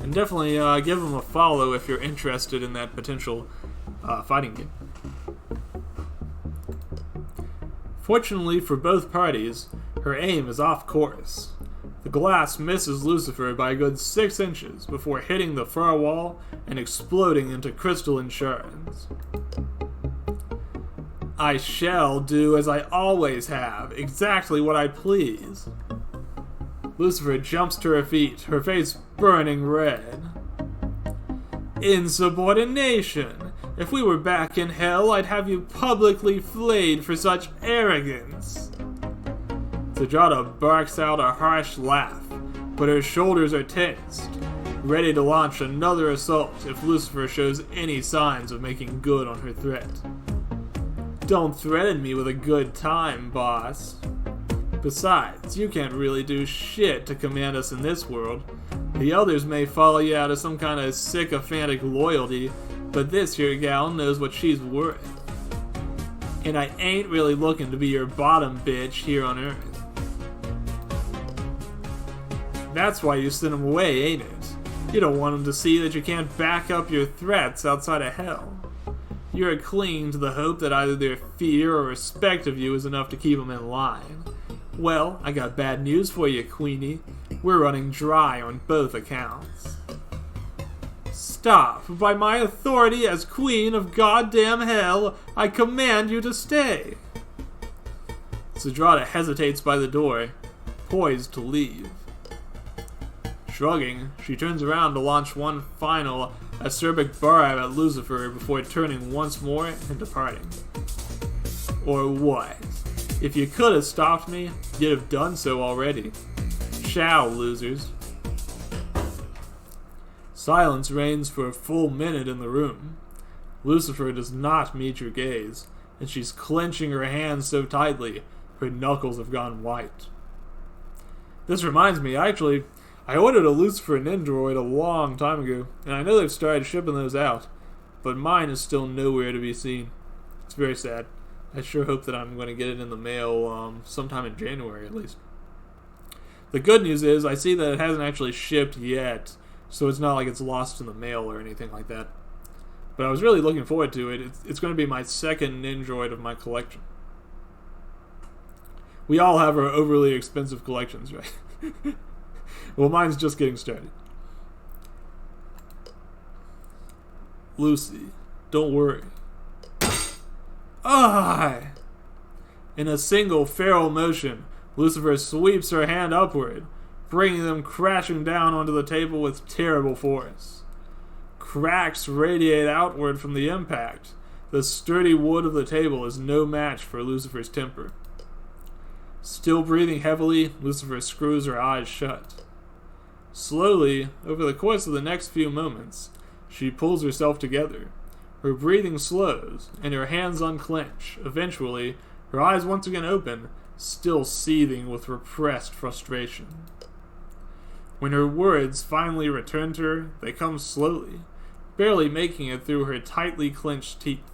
[SPEAKER 1] And definitely give them a follow if you're interested in that potential fighting game. Fortunately for both parties, her aim is off course. The glass misses Lucifer by a good 6 inches before hitting the far wall and exploding into crystalline shards. I shall do as I always have, exactly what I please. Lucifer jumps to her feet, her face burning red. Insubordination! If we were back in hell, I'd have you publicly flayed for such arrogance. Zedrata barks out a harsh laugh, but her shoulders are tensed, ready to launch another assault if Lucifer shows any signs of making good on her threat. Don't threaten me with a good time, boss. Besides, you can't really do shit to command us in this world. The others may follow you out of some kind of sycophantic loyalty, but this here gal knows what she's worth. And I ain't really looking to be your bottom bitch here on Earth. That's why you sent him away, ain't it? You don't want him to see that you can't back up your threats outside of hell. You're clinging to the hope that either their fear or respect of you is enough to keep them in line. Well, I got bad news for you, Queenie. We're running dry on both accounts. Stop! By my authority as Queen of goddamn Hell, I command you to stay! Zedrata hesitates by the door, poised to leave. Shrugging, she turns around to launch one final acerbic barb at Lucifer before turning once more and departing. Or what? If you could have stopped me, you'd have done so already. Ciao, losers. Silence reigns for a full minute in the room. Lucifer does not meet your gaze, and she's clenching her hands so tightly, her knuckles have gone white. This reminds me, I ordered a Lucifer Nindroid a long time ago, and I know they've started shipping those out, but mine is still nowhere to be seen. It's very sad. I sure hope that I'm going to get it in the mail sometime in January at least. The good news is I see that it hasn't actually shipped yet, so it's not like it's lost in the mail or anything like that. But I was really looking forward to it. It's going to be my second Nindroid of my collection. We all have our overly expensive collections, right? Well, mine's just getting started. Lucy, don't worry. Ah! In a single feral motion, Lucifer sweeps her hand upward, bringing them crashing down onto the table with terrible force. Cracks radiate outward from the impact. The sturdy wood of the table is no match for Lucifer's temper. Still breathing heavily, Lucifer screws her eyes shut. Slowly, over the course of the next few moments, she pulls herself together. Her breathing slows, and her hands unclench. Eventually, her eyes once again open, still seething with repressed frustration. When her words finally return to her, they come slowly, barely making it through her tightly clenched teeth.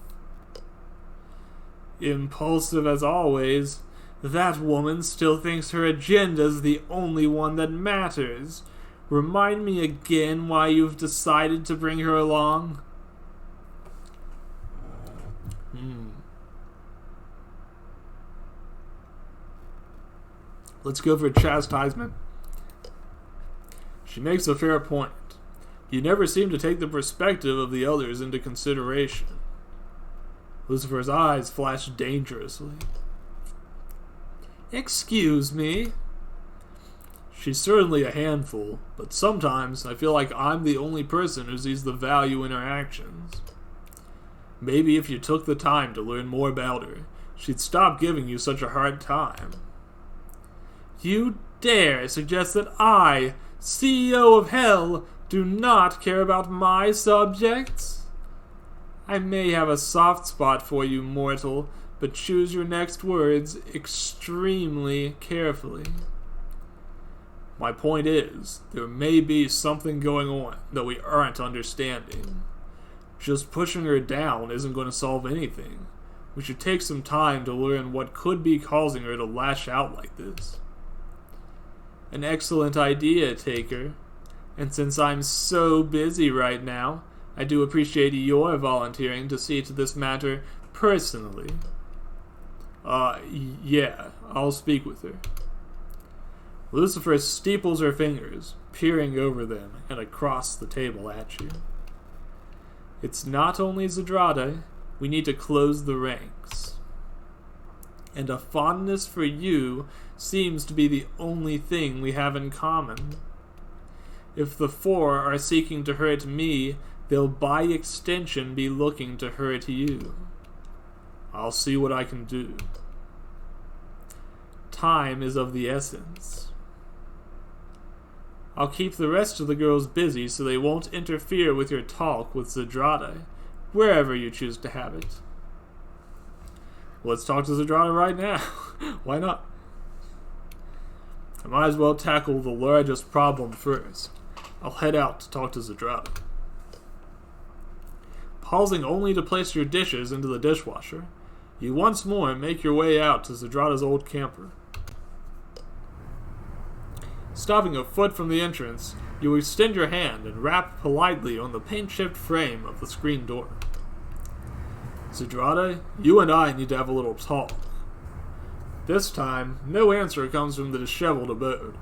[SPEAKER 1] Impulsive as always, that woman still thinks her agenda's the only one that matters. Remind me again why you've decided to bring her along? Let's go for chastisement. She makes a fair point. You never seem to take the perspective of the others into consideration. Lucifer's eyes flash dangerously. Excuse me? She's certainly a handful, but sometimes I feel like I'm the only person who sees the value in her actions. Maybe if you took the time to learn more about her, she'd stop giving you such a hard time. You dare suggest that I, CEO of Hell, do not care about my subjects? I may have a soft spot for you, mortal, but choose your next words extremely carefully. My point is, there may be something going on that we aren't understanding. Just pushing her down isn't going to solve anything. We should take some time to learn what could be causing her to lash out like this. An excellent idea, Taker. And since I'm so busy right now, I do appreciate your volunteering to see to this matter personally. Yeah, I'll speak with her. Lucifer steeples her fingers, peering over them and across the table at you. It's not only Zedrade, we need to close the ranks. And a fondness for you seems to be the only thing we have in common. If the four are seeking to hurt me, they'll by extension be looking to hurt you. I'll see what I can do. Time is of the essence. I'll keep the rest of the girls busy so they won't interfere with your talk with Zedrade, wherever you choose to have it. Let's talk to Zedrade right now. Why not? I might as well tackle the largest problem first. I'll head out to talk to Zedrade. Pausing only to place your dishes into the dishwasher, you once more make your way out to Zedrade's old camper. Stopping a foot from the entrance, you extend your hand and rap politely on the paint-chipped frame of the screen door. Zedrade, you and I need to have a little talk. This time, no answer comes from the disheveled abode.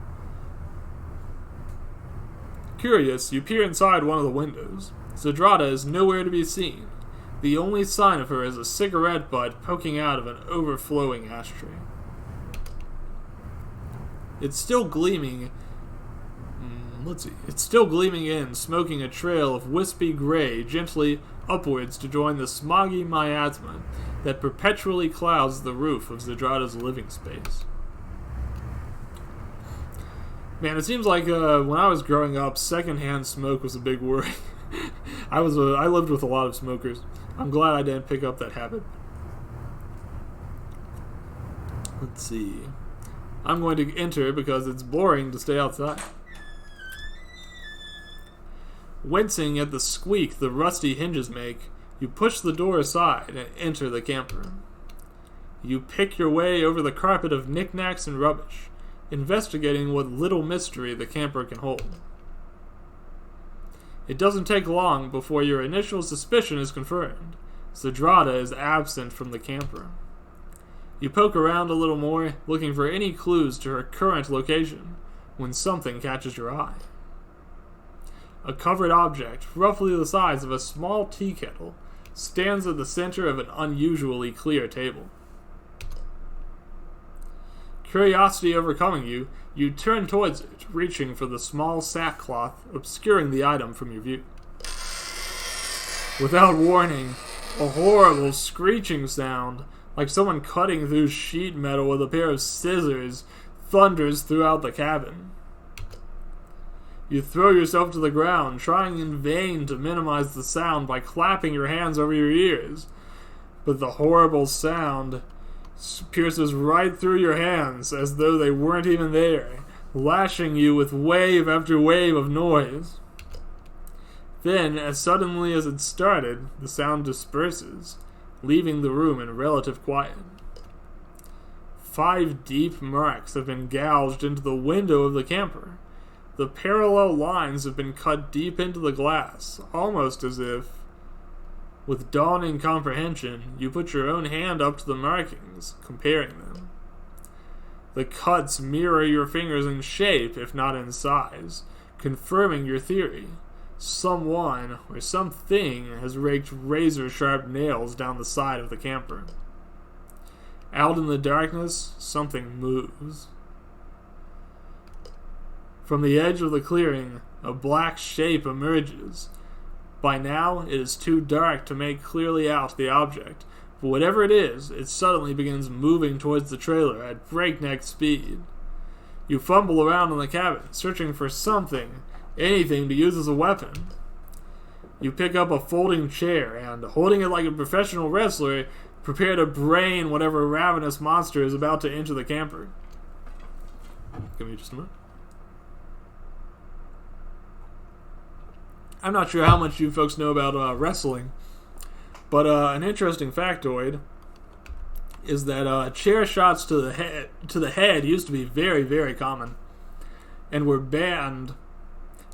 [SPEAKER 1] Curious, you peer inside one of the windows. Zedrade is nowhere to be seen. The only sign of her is a cigarette butt poking out of an overflowing ashtray. It's still gleaming. It's still gleaming in, smoking a trail of wispy gray gently upwards to join the smoggy miasma that perpetually clouds the roof of Zedrade's living space. Man, it seems like when I was growing up, secondhand smoke was a big worry. I lived with a lot of smokers. I'm glad I didn't pick up that habit. Let's see. I'm going to enter because it's boring to stay outside. Wincing at the squeak the rusty hinges make, you push the door aside and enter the camper. You pick your way over the carpet of knickknacks and rubbish, investigating what little mystery the camper can hold. It doesn't take long before your initial suspicion is confirmed. Zedrade is absent from the camper. You poke around a little more, looking for any clues to her current location, when something catches your eye. A covered object, roughly the size of a small tea kettle, stands at the center of an unusually clear table. Curiosity overcoming you, you turn towards it, reaching for the small sackcloth obscuring the item from your view. Without warning, a horrible screeching sound, like someone cutting through sheet metal with a pair of scissors, thunders throughout the cabin. You throw yourself to the ground, trying in vain to minimize the sound by clapping your hands over your ears. But the horrible sound pierces right through your hands as though they weren't even there, lashing you with wave after wave of noise. Then, as suddenly as it started, the sound disperses, leaving the room in relative quiet. 5 deep marks have been gouged into the window of the camper. The parallel lines have been cut deep into the glass, almost as if, with dawning comprehension, you put your own hand up to the markings, comparing them. The cuts mirror your fingers in shape, if not in size, confirming your theory. Someone or something has raked razor-sharp nails down the side of the camper. Out in the darkness, something moves. From the edge of the clearing, a black shape emerges. By now, it is too dark to make clearly out the object, but whatever it is, it suddenly begins moving towards the trailer at breakneck speed. You fumble around in the cabin, searching for something, anything to use as a weapon. You pick up a folding chair and, holding it like a professional wrestler, prepare to brain whatever ravenous monster is about to enter the camper. Give me just a minute. I'm not sure how much you folks know about wrestling, but an interesting factoid is that chair shots to the head used to be very, very common, and were banned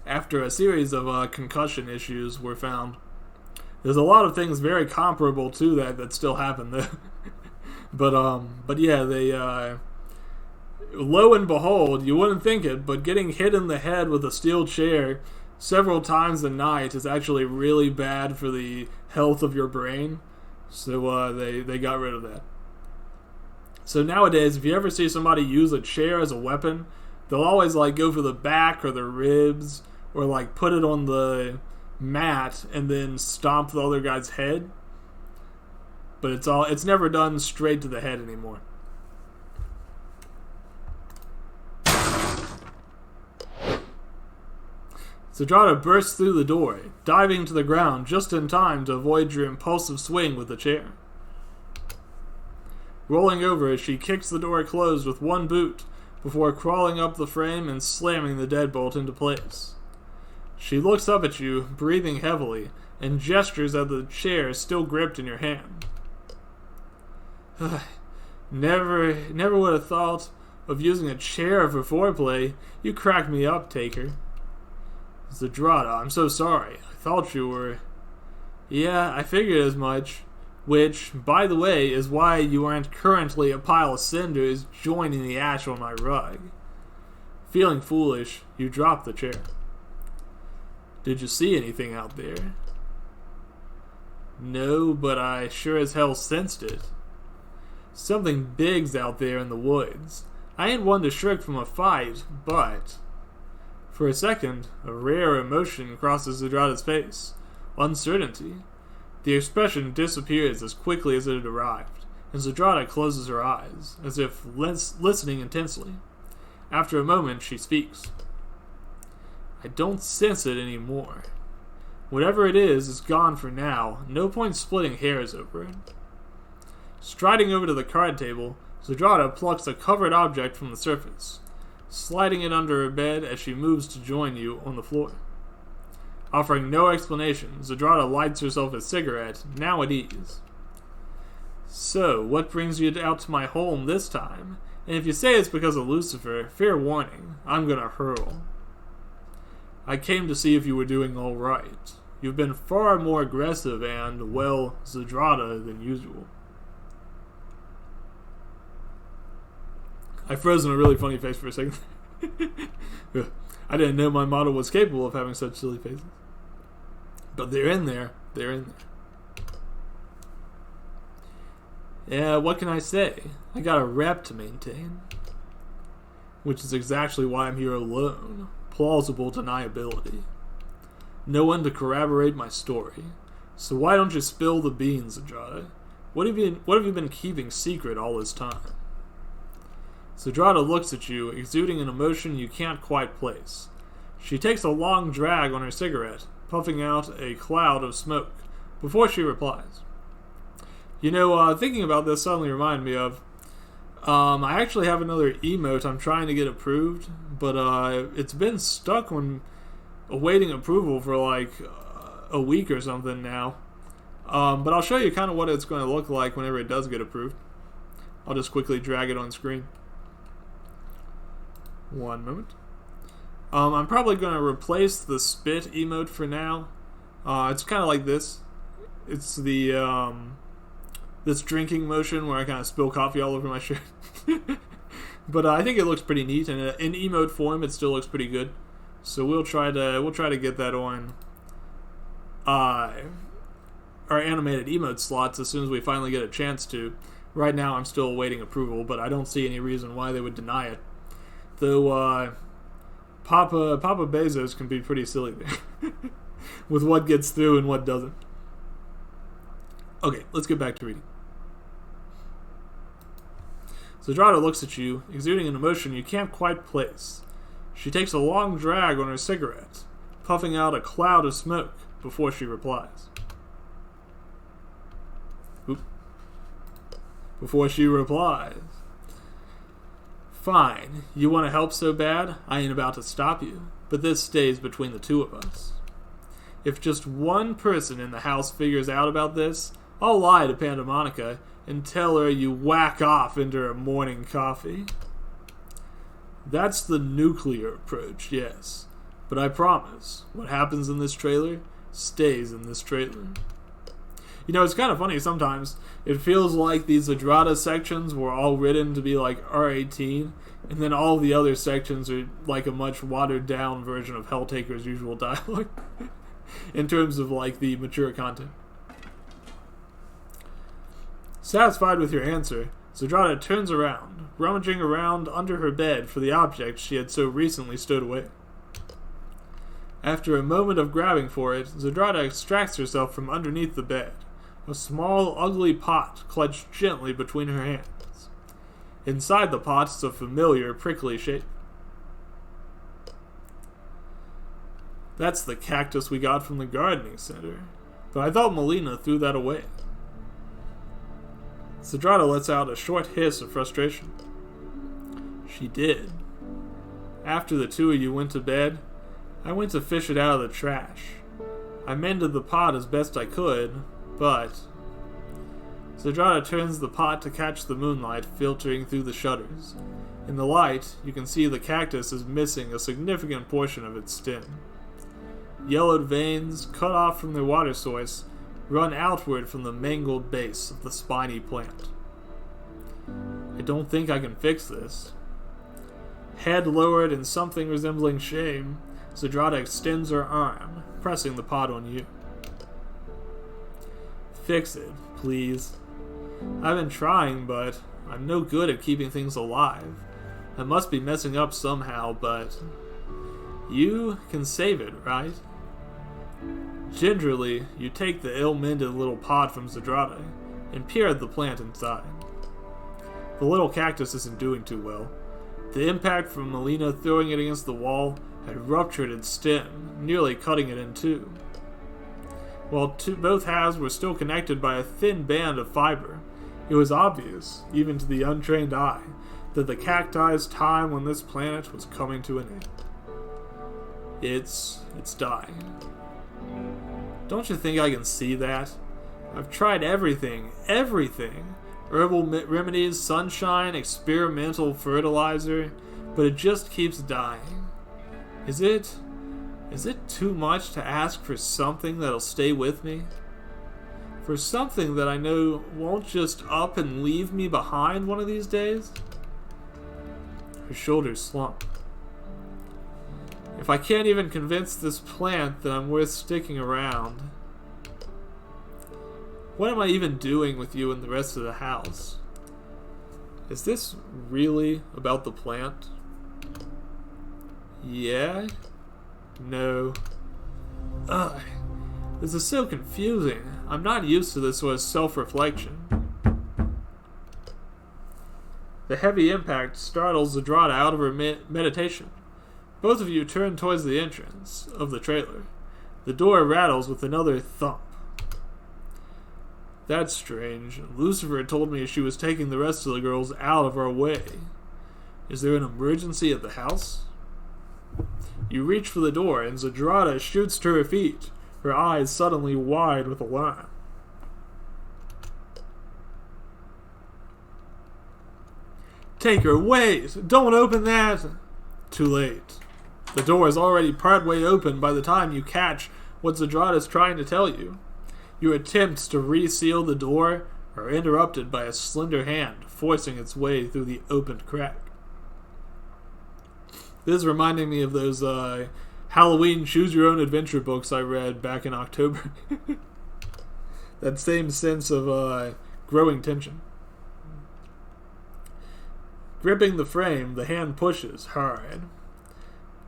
[SPEAKER 1] after a series of concussion issues were found. There's a lot of things very comparable to that still happen though. but yeah, they lo and behold, you wouldn't think it, but getting hit in the head with a steel chair several times a night is actually really bad for the health of your brain. So they got rid of that. So nowadays, if you ever see somebody use a chair as a weapon, they'll always like go for the back or the ribs, or like put it on the mat and then stomp the other guy's head. But it's never done straight to the head anymore. Zedrata bursts through the door, diving to the ground just in time to avoid your impulsive swing with the chair. Rolling over, she kicks the door closed with one boot before crawling up the frame and slamming the deadbolt into place. She looks up at you, breathing heavily, and gestures at the chair still gripped in your hand. Never would have thought of using a chair for foreplay. You cracked me up, Taker. Zedrata, I'm so sorry. I thought you were... Yeah, I figured as much. Which, by the way, is why you aren't currently a pile of cinders joining the ash on my rug. Feeling foolish, you drop the chair. Did you see anything out there? No, but I sure as hell sensed it. Something big's out there in the woods. I ain't one to shirk from a fight, but... For a second, a rare emotion crosses Zedrata's face. Uncertainty. The expression disappears as quickly as it had arrived, and Zedrata closes her eyes, as if listening intensely. After a moment, she speaks. I don't sense it anymore. Whatever it is gone for now. No point splitting hairs over it. Striding over to the card table, Zedrata plucks a covered object from the surface, sliding it under her bed as she moves to join you on the floor. Offering no explanation, Zedrata lights herself a cigarette, now at ease. So, what brings you out to my home this time? And if you say it's because of Lucifer, fair warning, I'm gonna hurl. I came to see if you were doing alright. You've been far more aggressive and, well, Zedrata than usual. I froze in a really funny face for a second. I didn't know my model was capable of having such silly faces. But they're in there. They're in there. Yeah, what can I say? I got a rep to maintain. Which is exactly why I'm here alone. Plausible deniability. No one to corroborate my story. So why don't you spill the beans, Zadrada? What have you been keeping secret all this time? Zadrada looks at you, exuding an emotion you can't quite place. She takes a long drag on her cigarette, puffing out a cloud of smoke, before she replies. You know, thinking about this suddenly reminded me of, I actually have another emote I'm trying to get approved, but it's been stuck on awaiting approval for like a week or something now. But I'll show you kind of what it's going to look like whenever it does get approved. I'll just quickly drag it on screen. One moment. I'm probably going to replace the spit emote for now. It's kind of like this. It's the this drinking motion where I kind of spill coffee all over my shirt. But I think it looks pretty neat, and in emote form, it still looks pretty good. So we'll try to get that on our animated emote slots as soon as we finally get a chance to. Right now, I'm still awaiting approval, but I don't see any reason why they would deny it. Though Papa Bezos can be pretty silly there with what gets through and what doesn't. Okay, let's get back to reading. Zadrada looks at you, exuding an emotion you can't quite place. She takes a long drag on her cigarette, puffing out a cloud of smoke before she replies. Oop. Before she replies. Fine, you want to help so bad? I ain't about to stop you, but this stays between the two of us. If just one person in the house figures out about this, I'll lie to Pandamonica and tell her you whack off into her morning coffee. That's the nuclear approach, yes. But I promise, what happens in this trailer stays in this trailer. You know, it's kind of funny sometimes. It feels like these Zadrada sections were all written to be like R18, and then all the other sections are like a much watered down version of Helltaker's usual dialogue in terms of like the mature content. Satisfied with your answer, Zadrada turns around, rummaging around under her bed for the object she had so recently stowed away. After a moment of grabbing for it, Zadrada extracts herself from underneath the bed, a small, ugly pot clutched gently between her hands. Inside the pot is a familiar, prickly shape. That's the cactus we got from the gardening center, but I thought Melina threw that away. Zadrada lets out a short hiss of frustration. She did. After the two of you went to bed, I went to fish it out of the trash. I mended the pot as best I could, but... Zadrada turns the pot to catch the moonlight filtering through the shutters. In the light, you can see the cactus is missing a significant portion of its stem. Yellowed veins, cut off from their water source, run outward from the mangled base of the spiny plant. I don't think I can fix this. Head lowered in something resembling shame, Zadrada extends her arm, pressing the pot on you. Fix it, please. I've been trying, but I'm no good at keeping things alive. I must be messing up somehow, but... You can save it, right? Gingerly, you take the ill-mended little pot from Zadrada and peer at the plant inside. The little cactus isn't doing too well. The impact from Melina throwing it against the wall had ruptured its stem, nearly cutting it in two. While both halves were still connected by a thin band of fiber, it was obvious, even to the untrained eye, that the cacti's time on this planet was coming to an end. It's dying. Don't you think I can see that? I've tried everything. Herbal remedies, sunshine, experimental fertilizer, but it just keeps dying. Is it too much to ask for something that'll stay with me? For something that I know won't just up and leave me behind one of these days? Her shoulders slump. If I can't even convince this plant that I'm worth sticking around, what am I even doing with you and the rest of the house? Is this really about the plant? Yeah? No. Ugh. This is so confusing. I'm not used to this sort of self-reflection. The heavy impact startles Zedrata out of her meditation. Both of you turn towards the entrance of the trailer. The door rattles with another thump. That's strange. Lucifer told me she was taking the rest of the girls out of our way. Is there an emergency at the house? You reach for the door, and Zedrata shoots to her feet, her eyes suddenly wide with alarm. Taker, wait! Don't open that! Too late. The door is already partway open by the time you catch what Zedrata is trying to tell you. Your attempts to reseal the door are interrupted by a slender hand forcing its way through the opened crack. This is reminding me of those Halloween choose-your-own-adventure books I read back in October. That same sense of growing tension. Gripping the frame, the hand pushes hard.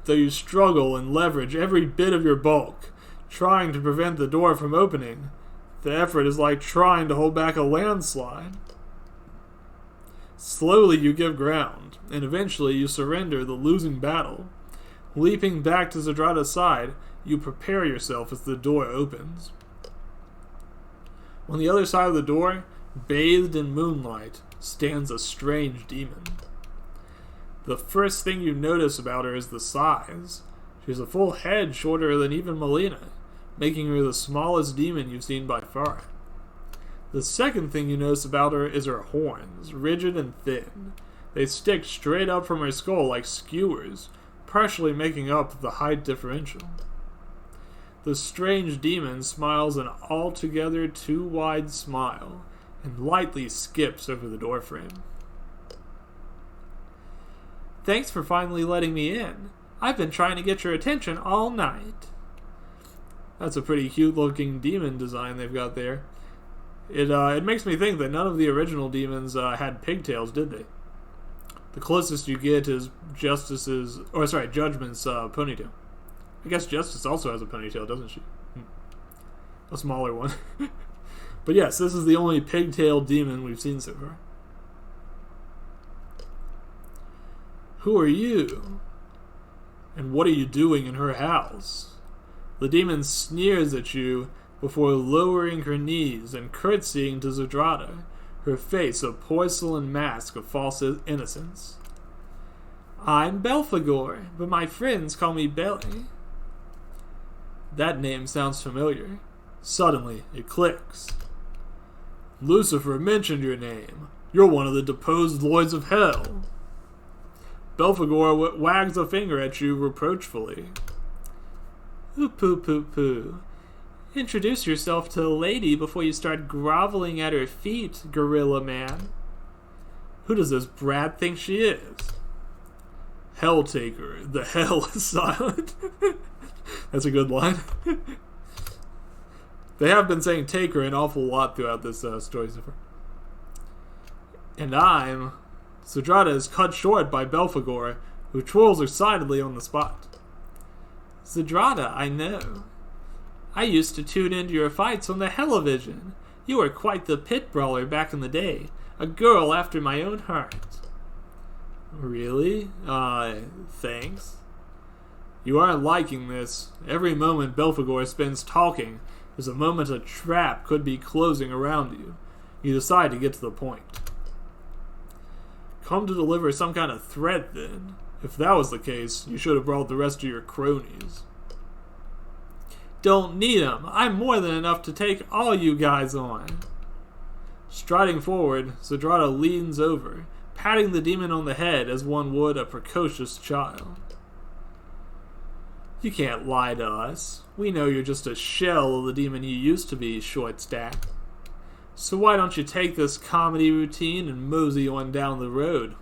[SPEAKER 1] Though you struggle and leverage every bit of your bulk, trying to prevent the door from opening, the effort is like trying to hold back a landslide. Slowly you give ground, and eventually you surrender the losing battle. Leaping back to Zedrata's side, you prepare yourself as the door opens. On the other side of the door, bathed in moonlight, stands a strange demon. The first thing you notice about her is the size. She's a full head shorter than even Melina, making her the smallest demon you've seen by far. The second thing you notice about her is her horns, rigid and thin. They stick straight up from her skull like skewers, partially making up the height differential. The strange demon smiles an altogether too wide smile and lightly skips over the doorframe. Thanks for finally letting me in. I've been trying to get your attention all night. That's a pretty cute-looking demon design they've got there. It makes me think that none of the original demons had pigtails, did they? The closest you get is Judgment's ponytail. I guess Justice also has a ponytail, doesn't she? A smaller one. But yes, this is the only pigtailed demon we've seen so far. Who are you? And what are you doing in her house? The demon sneers at you before lowering her knees and curtsying to Zedrata, her face a porcelain mask of false innocence. I'm Belphegor, but my friends call me Belly. That name sounds familiar. Suddenly, it clicks. Lucifer mentioned your name. You're one of the deposed lords of hell. Belphegor wags a finger at you reproachfully. Poo-poo-poo-poo. Introduce yourself to a lady before you start groveling at her feet, gorilla man. Who does this brat think she is? Helltaker. The hell is silent. That's a good line. They have been saying taker an awful lot throughout this story so far. And I'm... Zedrata is cut short by Belphegor, who twirls excitedly on the spot. Zedrata, I know. I used to tune into your fights on the Hellivision. You were quite the pit brawler back in the day. A girl after my own heart. Really? Thanks. You aren't liking this. Every moment Belphegor spends talking is a moment a trap could be closing around you. You decide to get to the point. Come to deliver some kind of threat, then. If that was the case, you should have brought the rest of your cronies. Don't need 'em. I'm more than enough to take all you guys on. Striding forward, Zedrata leans over, patting the demon on the head as one would a precocious child. You can't lie to us. We know you're just a shell of the demon you used to be, short stack. So why don't you take this comedy routine and mosey on down the road,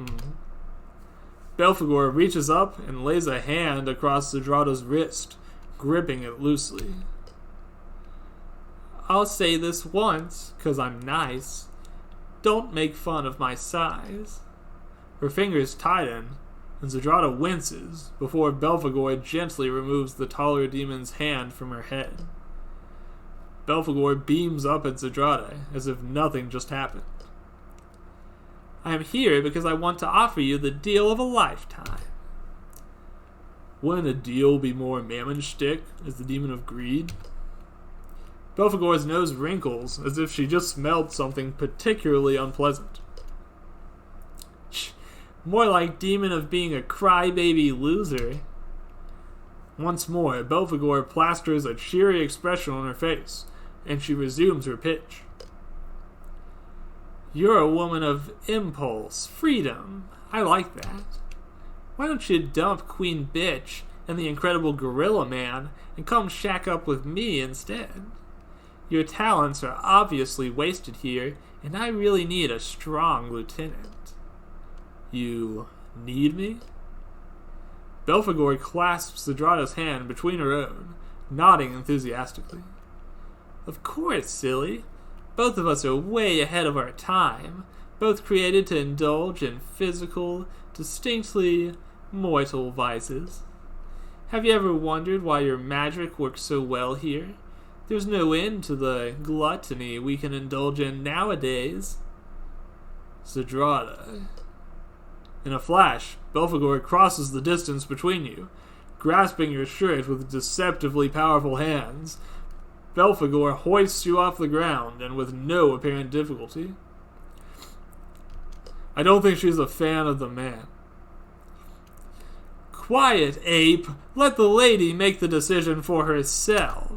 [SPEAKER 1] Belphegor reaches up and lays a hand across Zedrada's wrist, gripping it loosely. I'll say this once, 'cause I'm nice. Don't make fun of my size. Her fingers tighten, and Zedrada winces before Belphegor gently removes the taller demon's hand from her head. Belphegor beams up at Zedrada as if nothing just happened. I am here because I want to offer you the deal of a lifetime. Wouldn't a deal be more mammon-shtick as the demon of greed? Belphegor's nose wrinkles as if she just smelled something particularly unpleasant. More like demon of being a crybaby loser. Once more, Belphegor plasters a cheery expression on her face, and she resumes her pitch. You're a woman of impulse, freedom. I like that. Why don't you dump Queen Bitch and the incredible Gorilla Man and come shack up with me instead? Your talents are obviously wasted here, and I really need a strong lieutenant. You need me? Belphegor clasps Zedrada's hand between her own, nodding enthusiastically. Of course, silly. Both of us are way ahead of our time, both created to indulge in physical, distinctly mortal vices. Have you ever wondered why your magic works so well here? There's no end to the gluttony we can indulge in nowadays. Zedrada. In a flash, Belphegor crosses the distance between you, grasping your shirt with deceptively powerful hands. Belphegor hoists you off the ground, and with no apparent difficulty. I don't think she's a fan of the man. Quiet, ape! Let the lady make the decision for herself.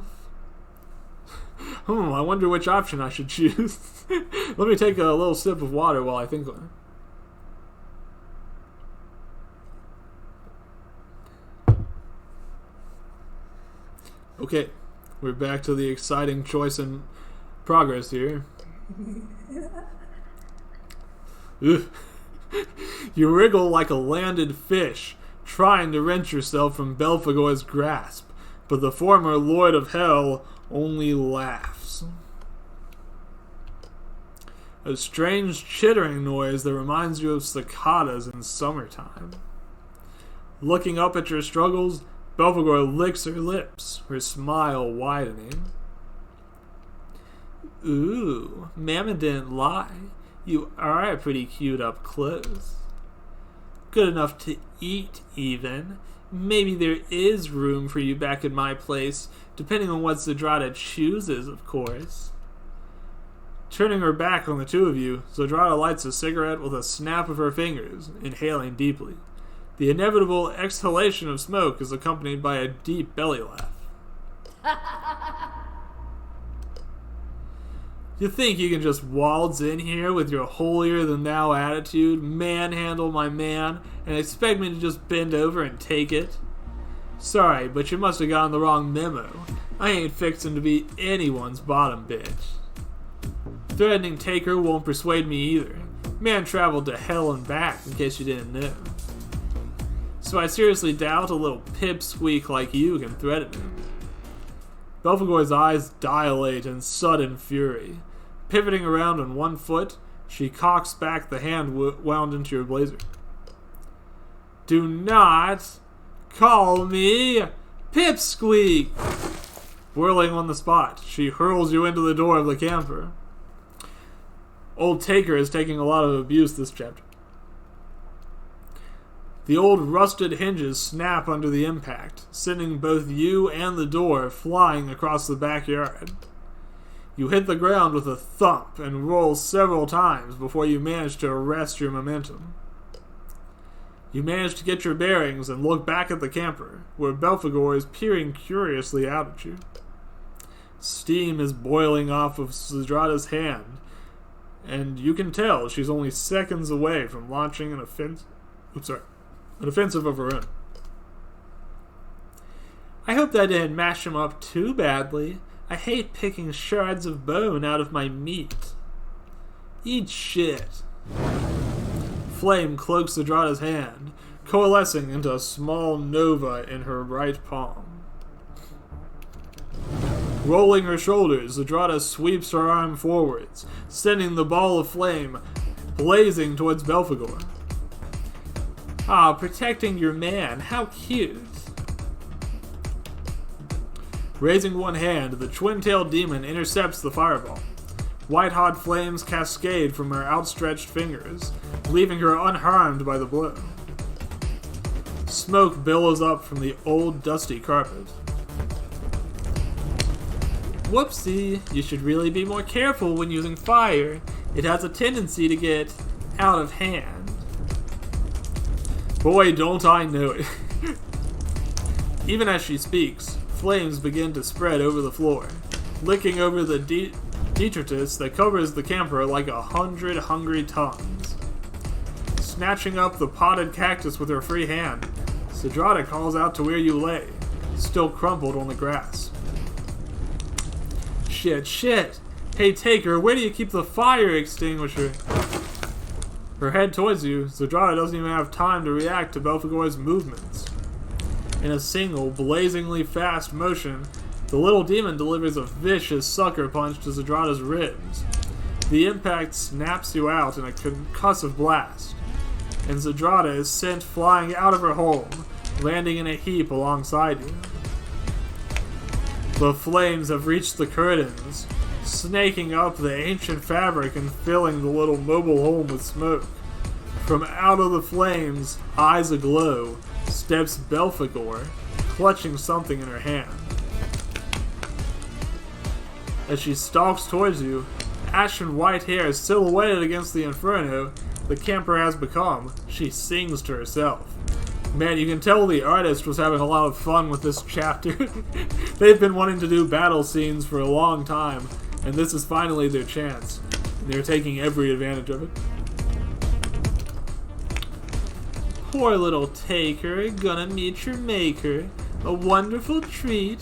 [SPEAKER 1] I wonder which option I should choose. Let me take a little sip of water while I think on it. Okay. We're back to the exciting choice and progress here. You wriggle like a landed fish, trying to wrench yourself from Belphegor's grasp, but the former Lord of Hell only laughs. A strange chittering noise that reminds you of cicadas in summertime. Looking up at your struggles, Belphegor licks her lips, her smile widening. Ooh, Mama didn't lie. You are pretty cute up close. Good enough to eat, even. Maybe there is room for you back in my place, depending on what Zedrada chooses, of course. Turning her back on the two of you, Zedrada lights a cigarette with a snap of her fingers, inhaling deeply. The inevitable exhalation of smoke is accompanied by a deep belly laugh. You think you can just waltz in here with your holier-than-thou attitude, manhandle my man, and expect me to just bend over and take it? Sorry, but you must have gotten the wrong memo. I ain't fixing to be anyone's bottom bitch. Threatening Taker won't persuade me either. Man traveled to hell and back, in case you didn't know. So I seriously doubt a little pipsqueak like you can threaten him. Belphegor's eyes dilate in sudden fury. Pivoting around on one foot, she cocks back the hand wound into your blazer. Do not call me Pipsqueak! Whirling on the spot, she hurls you into the door of the camper. Old Taker is taking a lot of abuse this chapter. The old rusted hinges snap under the impact, sending both you and the door flying across the backyard. You hit the ground with a thump and roll several times before you manage to arrest your momentum. You manage to get your bearings and look back at the camper, where Belphegor is peering curiously out at you. Steam is boiling off of Zedrada's hand, and you can tell she's only seconds away from launching an offensive of her own. I hope that didn't mash him up too badly. I hate picking shards of bone out of my meat. Eat shit. Flame cloaks Zedrada's hand, coalescing into a small nova in her right palm. Rolling her shoulders, Zadrada sweeps her arm forwards, sending the ball of flame blazing towards Belphegor. Ah, protecting your man, how cute. Raising one hand, the twin-tailed demon intercepts the fireball. White-hot flames cascade from her outstretched fingers, leaving her unharmed by the blow. Smoke billows up from the old, dusty carpet. Whoopsie, you should really be more careful when using fire. It has a tendency to get out of hand. Boy, don't I know it. Even as she speaks, flames begin to spread over the floor, licking over the detritus that covers the camper like 100 hungry tongues. Snatching up the potted cactus with her free hand, Zadrada calls out to where you lay, still crumpled on the grass. Shit. Helltaker, where do you keep the fire extinguisher? Her head towards you, Zadrada doesn't even have time to react to Belphegor's movements. In a single, blazingly fast motion, the little demon delivers a vicious sucker punch to Zadrada's ribs. The impact snaps you out in a concussive blast, and Zadrada is sent flying out of her home, landing in a heap alongside you. The flames have reached the curtains, snaking up the ancient fabric and filling the little mobile home with smoke. From out of the flames, eyes aglow, steps Belphegor, clutching something in her hand. As she stalks towards you, ashen white hair silhouetted against the inferno the camper has become, she sings to herself. Man, you can tell the artist was having a lot of fun with this chapter. They've been wanting to do battle scenes for a long time, and this is finally their chance. And they're taking every advantage of it. Poor little Taker, gonna meet your maker. A wonderful treat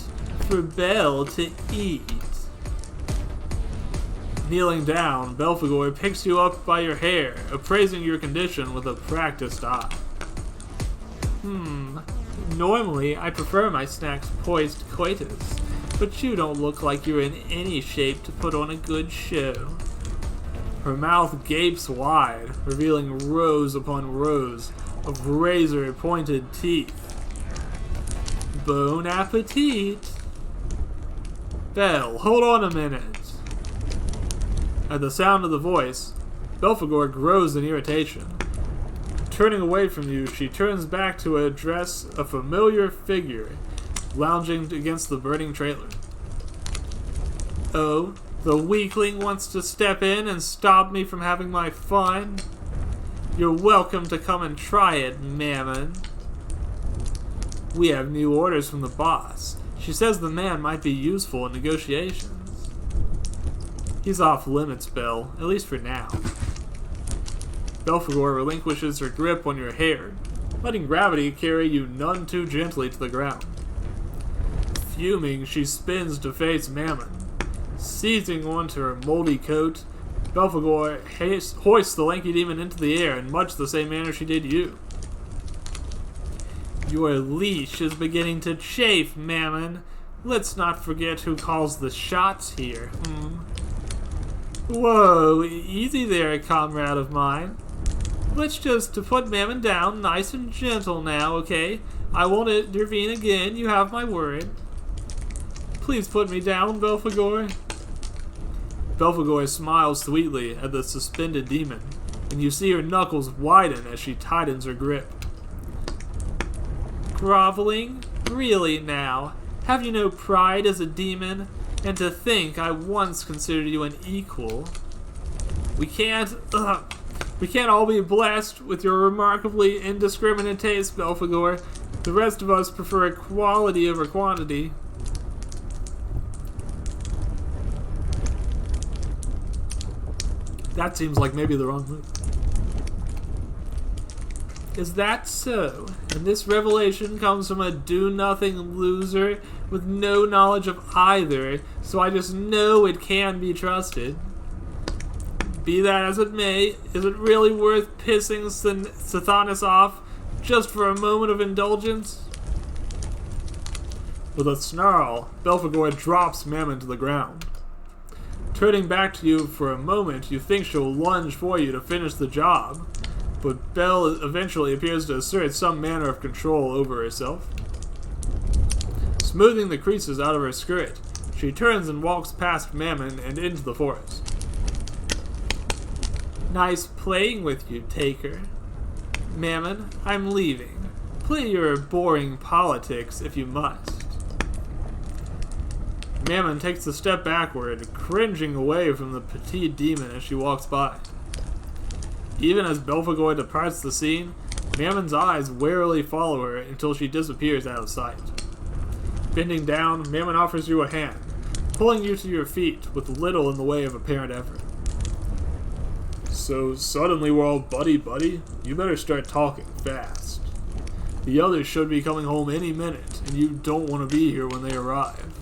[SPEAKER 1] for Belle to eat. Kneeling down, Belphegor picks you up by your hair, appraising your condition with a practiced eye. Normally I prefer my snacks poised coitus, but you don't look like you're in any shape to put on a good show. Her mouth gapes wide, revealing rows upon rows of razor-pointed teeth. Bon appetit! Belle, hold on a minute. At the sound of the voice, Belphegor grows in irritation. Turning away from you, she turns back to address a familiar figure lounging against the burning trailer. Oh, the weakling wants to step in and stop me from having my fun? You're welcome to come and try it, Mammon. We have new orders from the boss. She says the man might be useful in negotiations. He's off limits, Belle, at least for now. Belphegor relinquishes her grip on your hair, letting gravity carry you none too gently to the ground. Fuming, she spins to face Mammon. Seizing onto her moldy coat, Belphegor hoists the lanky demon into the air in much the same manner she did you. Your leash is beginning to chafe, Mammon. Let's not forget who calls the shots here, Whoa, easy there, comrade of mine. Let's just put Mammon down nice and gentle now, okay? I won't intervene again, you have my word. Please put me down, Belphegor. Belphegor smiles sweetly at the suspended demon, and you see her knuckles widen as she tightens her grip. Groveling? Really now? Have you no pride as a demon? And to think I once considered you an equal. We can't all be blessed with your remarkably indiscriminate taste, Belphegor. The rest of us prefer quality over quantity. That seems like maybe the wrong move. Is that so? And this revelation comes from a do-nothing loser with no knowledge of either, so I just know it can be trusted. Be that as it may, is it really worth pissing Sathanas off Just for a moment of indulgence? With a snarl, Belphegor drops Mammon to the ground. Turning back to you for a moment, you think she'll lunge for you to finish the job, but Belle eventually appears to assert some manner of control over herself. Smoothing the creases out of her skirt, she turns and walks past Mammon and into the forest. Nice playing with you, Taker. Mammon, I'm leaving. Play your boring politics if you must. Mammon takes a step backward, cringing away from the petite demon as she walks by. Even as Belphegor departs the scene, Mammon's eyes warily follow her until she disappears out of sight. Bending down, Mammon offers you a hand, pulling you to your feet with little in the way of apparent effort. So suddenly we're all buddy-buddy? You better start talking fast. The others should be coming home any minute, and you don't want to be here when they arrive.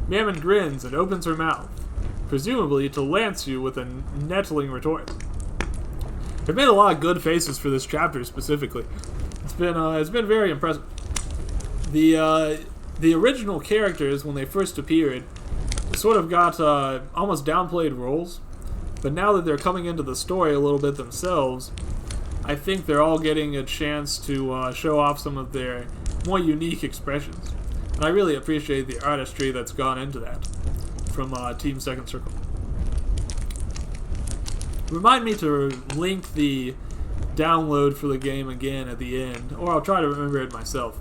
[SPEAKER 1] Mammon grins and opens her mouth, presumably to lance you with a nettling retort. They've made a lot of good faces for this chapter specifically. It's been very impressive. The original characters, when they first appeared, sort of got almost downplayed roles, but now that they're coming into the story a little bit themselves, I think they're all getting a chance to show off some of their more unique expressions. And I really appreciate the artistry that's gone into that from Team Second Circle. Remind me to link the download for the game again at the end, or I'll try to remember it myself.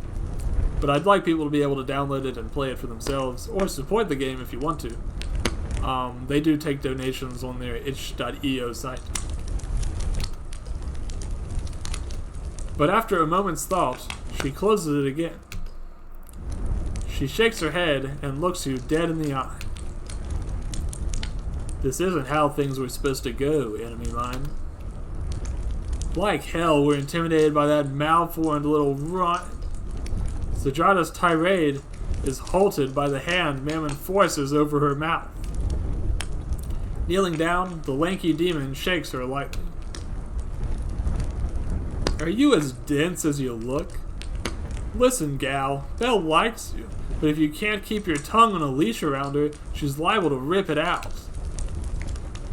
[SPEAKER 1] But I'd like people to be able to download it and play it for themselves, or support the game if you want to. They do take donations on their itch.io site. But after a moment's thought, she closes it again. She shakes her head and looks you dead in the eye. This isn't how things were supposed to go, enemy mine. Like hell, we're intimidated by that malformed little runt. Zedrada's tirade is halted by the hand Mammon forces over her mouth. Kneeling down, the lanky demon shakes her lightly. Are you as dense as you look? Listen, gal, Belle likes you, but if you can't keep your tongue on a leash around her, she's liable to rip it out.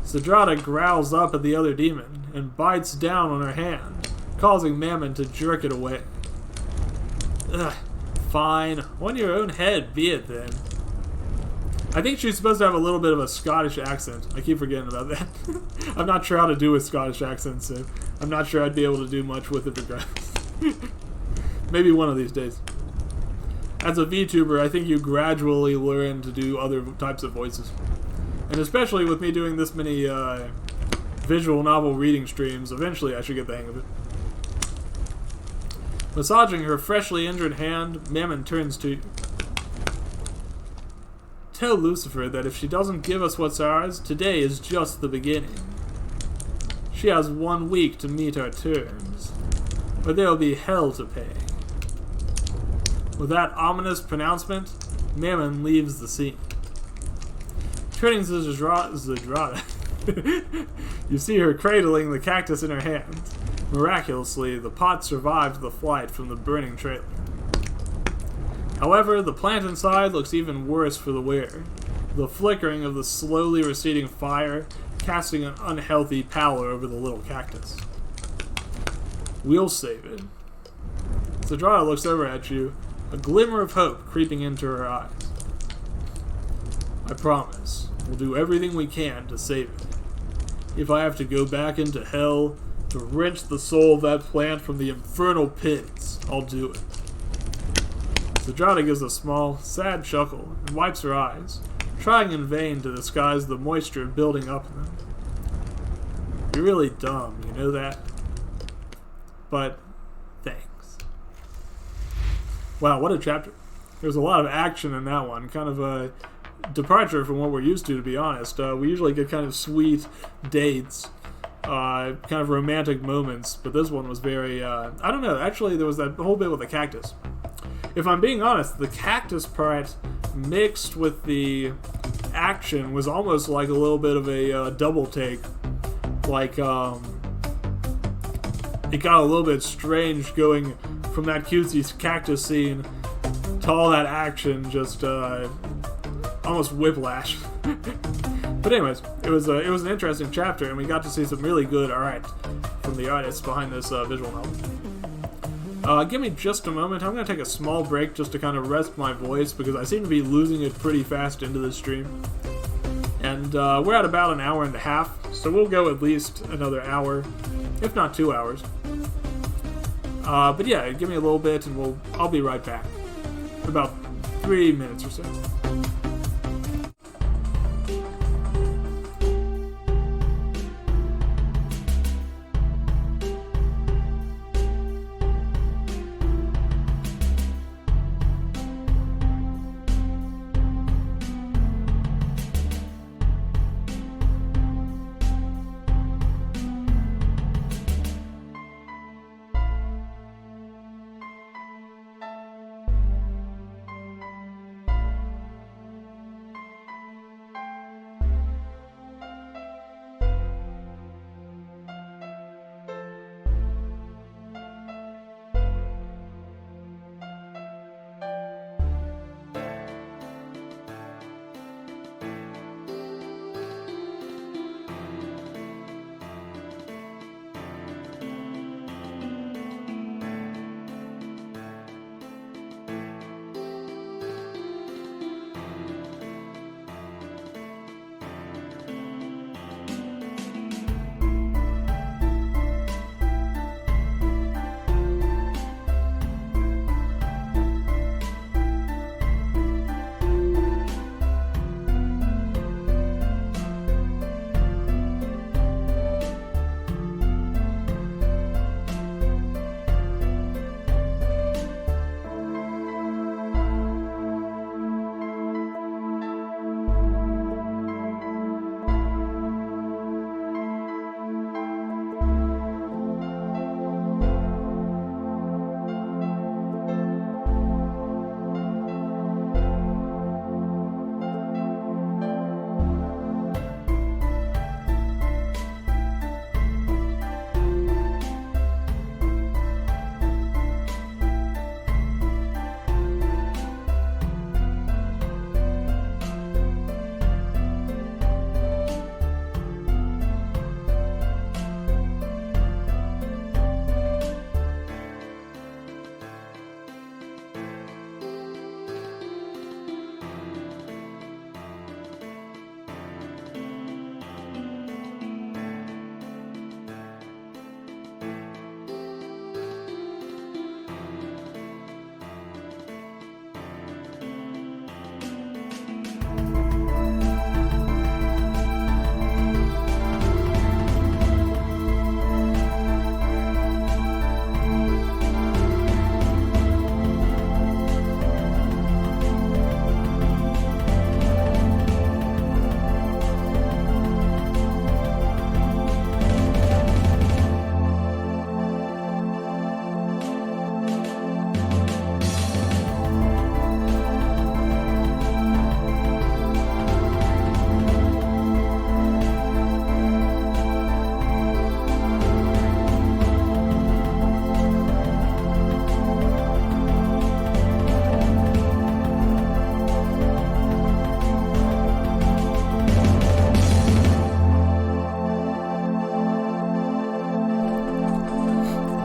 [SPEAKER 1] Zedrada growls up at the other demon and bites down on her hand, causing Mammon to jerk it away. Ugh, fine, on your own head, be it then. I think she's supposed to have a little bit of a Scottish accent. I keep forgetting about that. I'm not sure how to do a Scottish accent, so I'm not sure I'd be able to do much with it regardless. Maybe one of these days. As a VTuber, I think you gradually learn to do other types of voices. And especially with me doing this many visual novel reading streams, eventually I should get the hang of it. Massaging her freshly injured hand, Mammon turns to you. Tell Lucifer that if she doesn't give us what's ours, today is just the beginning. She has 1 week to meet our terms, or there will be hell to pay. With that ominous pronouncement, Mammon leaves the scene. Turning to Zedrada, you see her cradling the cactus in her hands. Miraculously, the pot survived the flight from the burning trailer. However, the plant inside looks even worse for the wearer, the flickering of the slowly receding fire casting an unhealthy pallor over the little cactus. We'll save it. Zedrada looks over at you, a glimmer of hope creeping into her eyes. I promise, we'll do everything we can to save it. If I have to go back into hell to wrench the soul of that plant from the infernal pits, I'll do it. Zedrada gives a small, sad chuckle and wipes her eyes, trying in vain to disguise the moisture building up in them. You're really dumb, you know that? But, thanks. Wow, what a chapter. There's a lot of action in that one. Kind of a departure from what we're used to be honest. We usually get kind of sweet dates, kind of romantic moments, but this one was very, I don't know, actually there was that whole bit with the cactus. If I'm being honest, the cactus part mixed with the action was almost like a little bit of a double take. Like it got a little bit strange going from that cutesy cactus scene to all that action, just almost whiplash. But anyways, it was an interesting chapter, and we got to see some really good art from the artists behind this visual novel. Give me just a moment. I'm going to take a small break just to kind of rest my voice, because I seem to be losing it pretty fast into this stream. And we're at about an hour and a half, so we'll go at least another hour, if not 2 hours. But yeah, give me a little bit, and I'll be right back. About 3 minutes or so.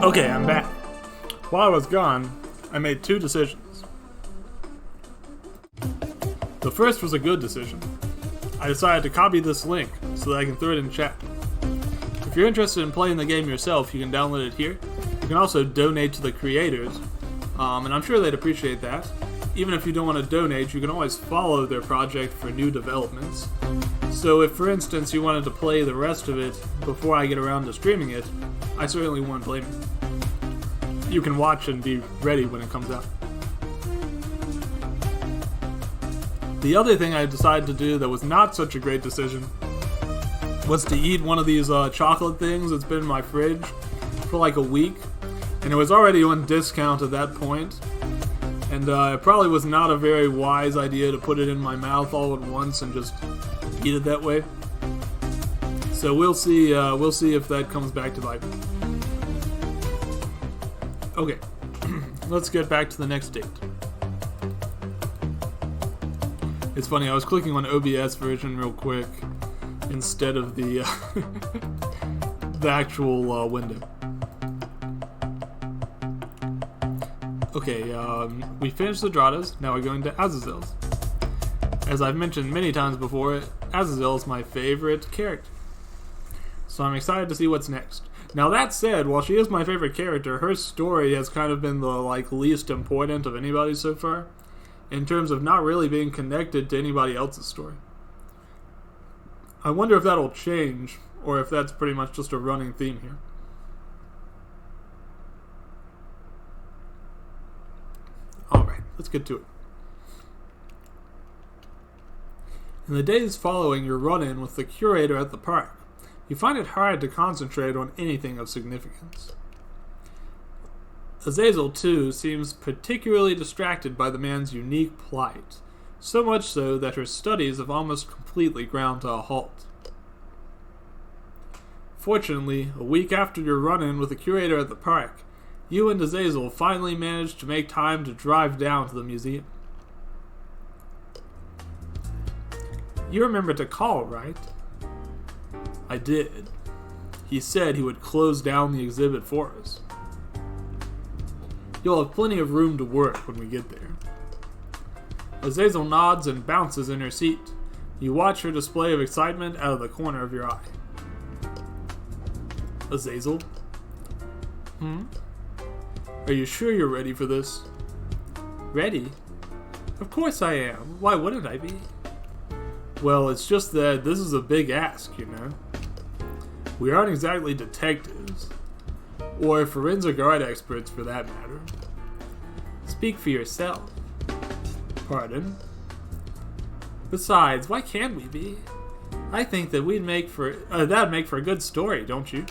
[SPEAKER 1] Okay, I'm back. While I was gone, I made 2 decisions. The first was a good decision. I decided to copy this link so that I can throw it in chat. If you're interested in playing the game yourself, you can download it here. You can also donate to the creators, and I'm sure they'd appreciate that. Even if you don't want to donate, you can always follow their project for new developments. So if, for instance, you wanted to play the rest of it before I get around to streaming it, I certainly wouldn't blame you. You can watch and be ready when it comes out. The other thing I decided to do that was not such a great decision was to eat one of these chocolate things that's been in my fridge for like a week, and it was already on discount at that point, and it probably was not a very wise idea to put it in my mouth all at once and just eat it that way. So we'll see if that comes back to life. Okay, let's get back to the next date. It's funny, I was clicking on OBS version real quick instead of the the actual window. Okay, we finished the Dradas, now we're going to Azazel's. As I've mentioned many times before, Azazel is my favorite character. So I'm excited to see what's next. Now that said, while she is my favorite character, her story has kind of been the least important of anybody so far, in terms of not really being connected to anybody else's story. I wonder if that'll change, or if that's pretty much just a running theme here. Alright, let's get to it. In the days following your run-in with the curator at the park, you find it hard to concentrate on anything of significance. Azazel, too, seems particularly distracted by the man's unique plight, so much so that her studies have almost completely ground to a halt. Fortunately, a week after your run-in with the curator at the park, you and Azazel finally managed to make time to drive down to the museum. You remember to call, right? I did. He said he would close down the exhibit for us. You'll have plenty of room to work when we get there. Azazel nods and bounces in her seat. You watch her display of excitement out of the corner of your eye. Azazel? Are you sure you're ready for this? Ready? Of course I am. Why wouldn't I be? Well, it's just that this is a big ask, you know. We aren't exactly detectives, or forensic art experts for that matter. Speak for yourself. Pardon? Besides, why can't we be? I think that that'd make for a good story, don't you?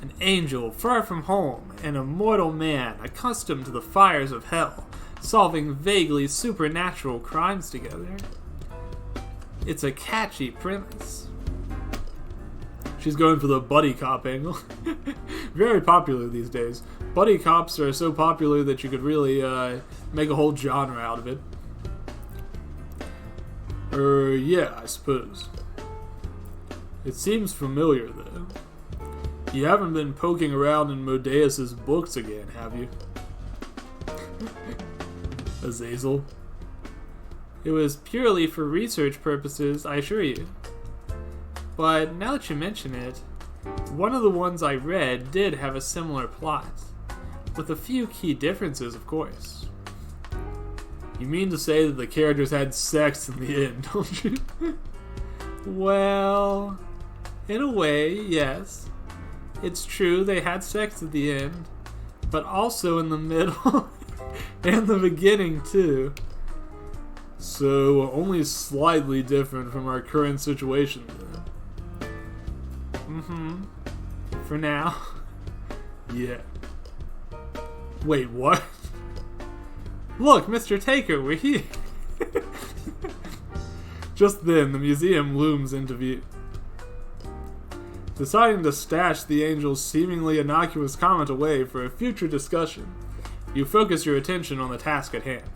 [SPEAKER 1] An angel far from home, and a mortal man accustomed to the fires of hell, solving vaguely supernatural crimes together. It's a catchy premise. She's going for the buddy cop angle. Very popular these days. Buddy cops are so popular that you could really make a whole genre out of it. Yeah, I suppose. It seems familiar, though. You haven't been poking around in Modeus's books again, have you? Azazel. It was purely for research purposes, I assure you. But now that you mention it, one of the ones I read did have a similar plot, with a few key differences, of course. You mean to say that the characters had sex in the end, don't you? Well, in a way, yes. It's true they had sex at the end, but also in the middle and the beginning too. So only slightly different from our current situation then. For now. Yeah. Wait, what? Look, Mr. Taker, we're here. Just then, the museum looms into view. Deciding to stash the angel's seemingly innocuous comment away for a future discussion, you focus your attention on the task at hand.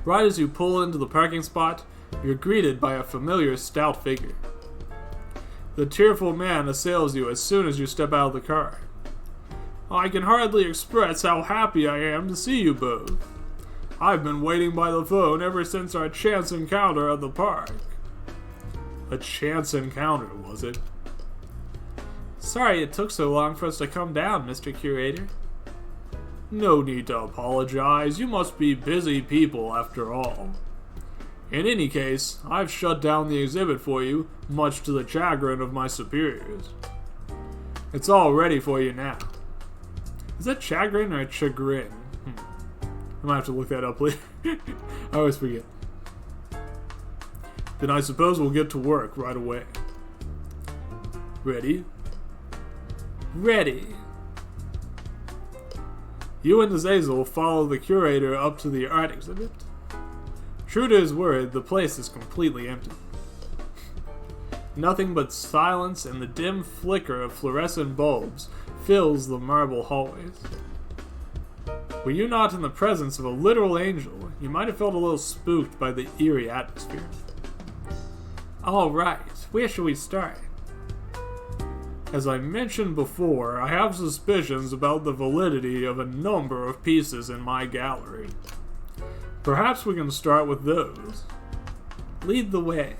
[SPEAKER 1] Right as you pull into the parking spot, you're greeted by a familiar stout figure. The tearful man assails you as soon as you step out of the car. I can hardly express how happy I am to see you both. I've been waiting by the phone ever since our chance encounter at the park. A chance encounter, was it? Sorry it took so long for us to come down, Mr. Curator. No need to apologize. You must be busy people after all. In any case, I've shut down the exhibit for you, much to the chagrin of my superiors. It's all ready for you now. Is that chagrin or chagrin? I might have to look that up later. I always forget. Then I suppose we'll get to work right away. Ready? Ready. You and Azazel follow the curator up to the art exhibit. True to his word, the place is completely empty. Nothing but silence and the dim flicker of fluorescent bulbs fills the marble hallways. Were you not in the presence of a literal angel, you might have felt a little spooked by the eerie atmosphere. Alright, where shall we start? As I mentioned before, I have suspicions about the validity of a number of pieces in my gallery. Perhaps we can start with those. Lead the way.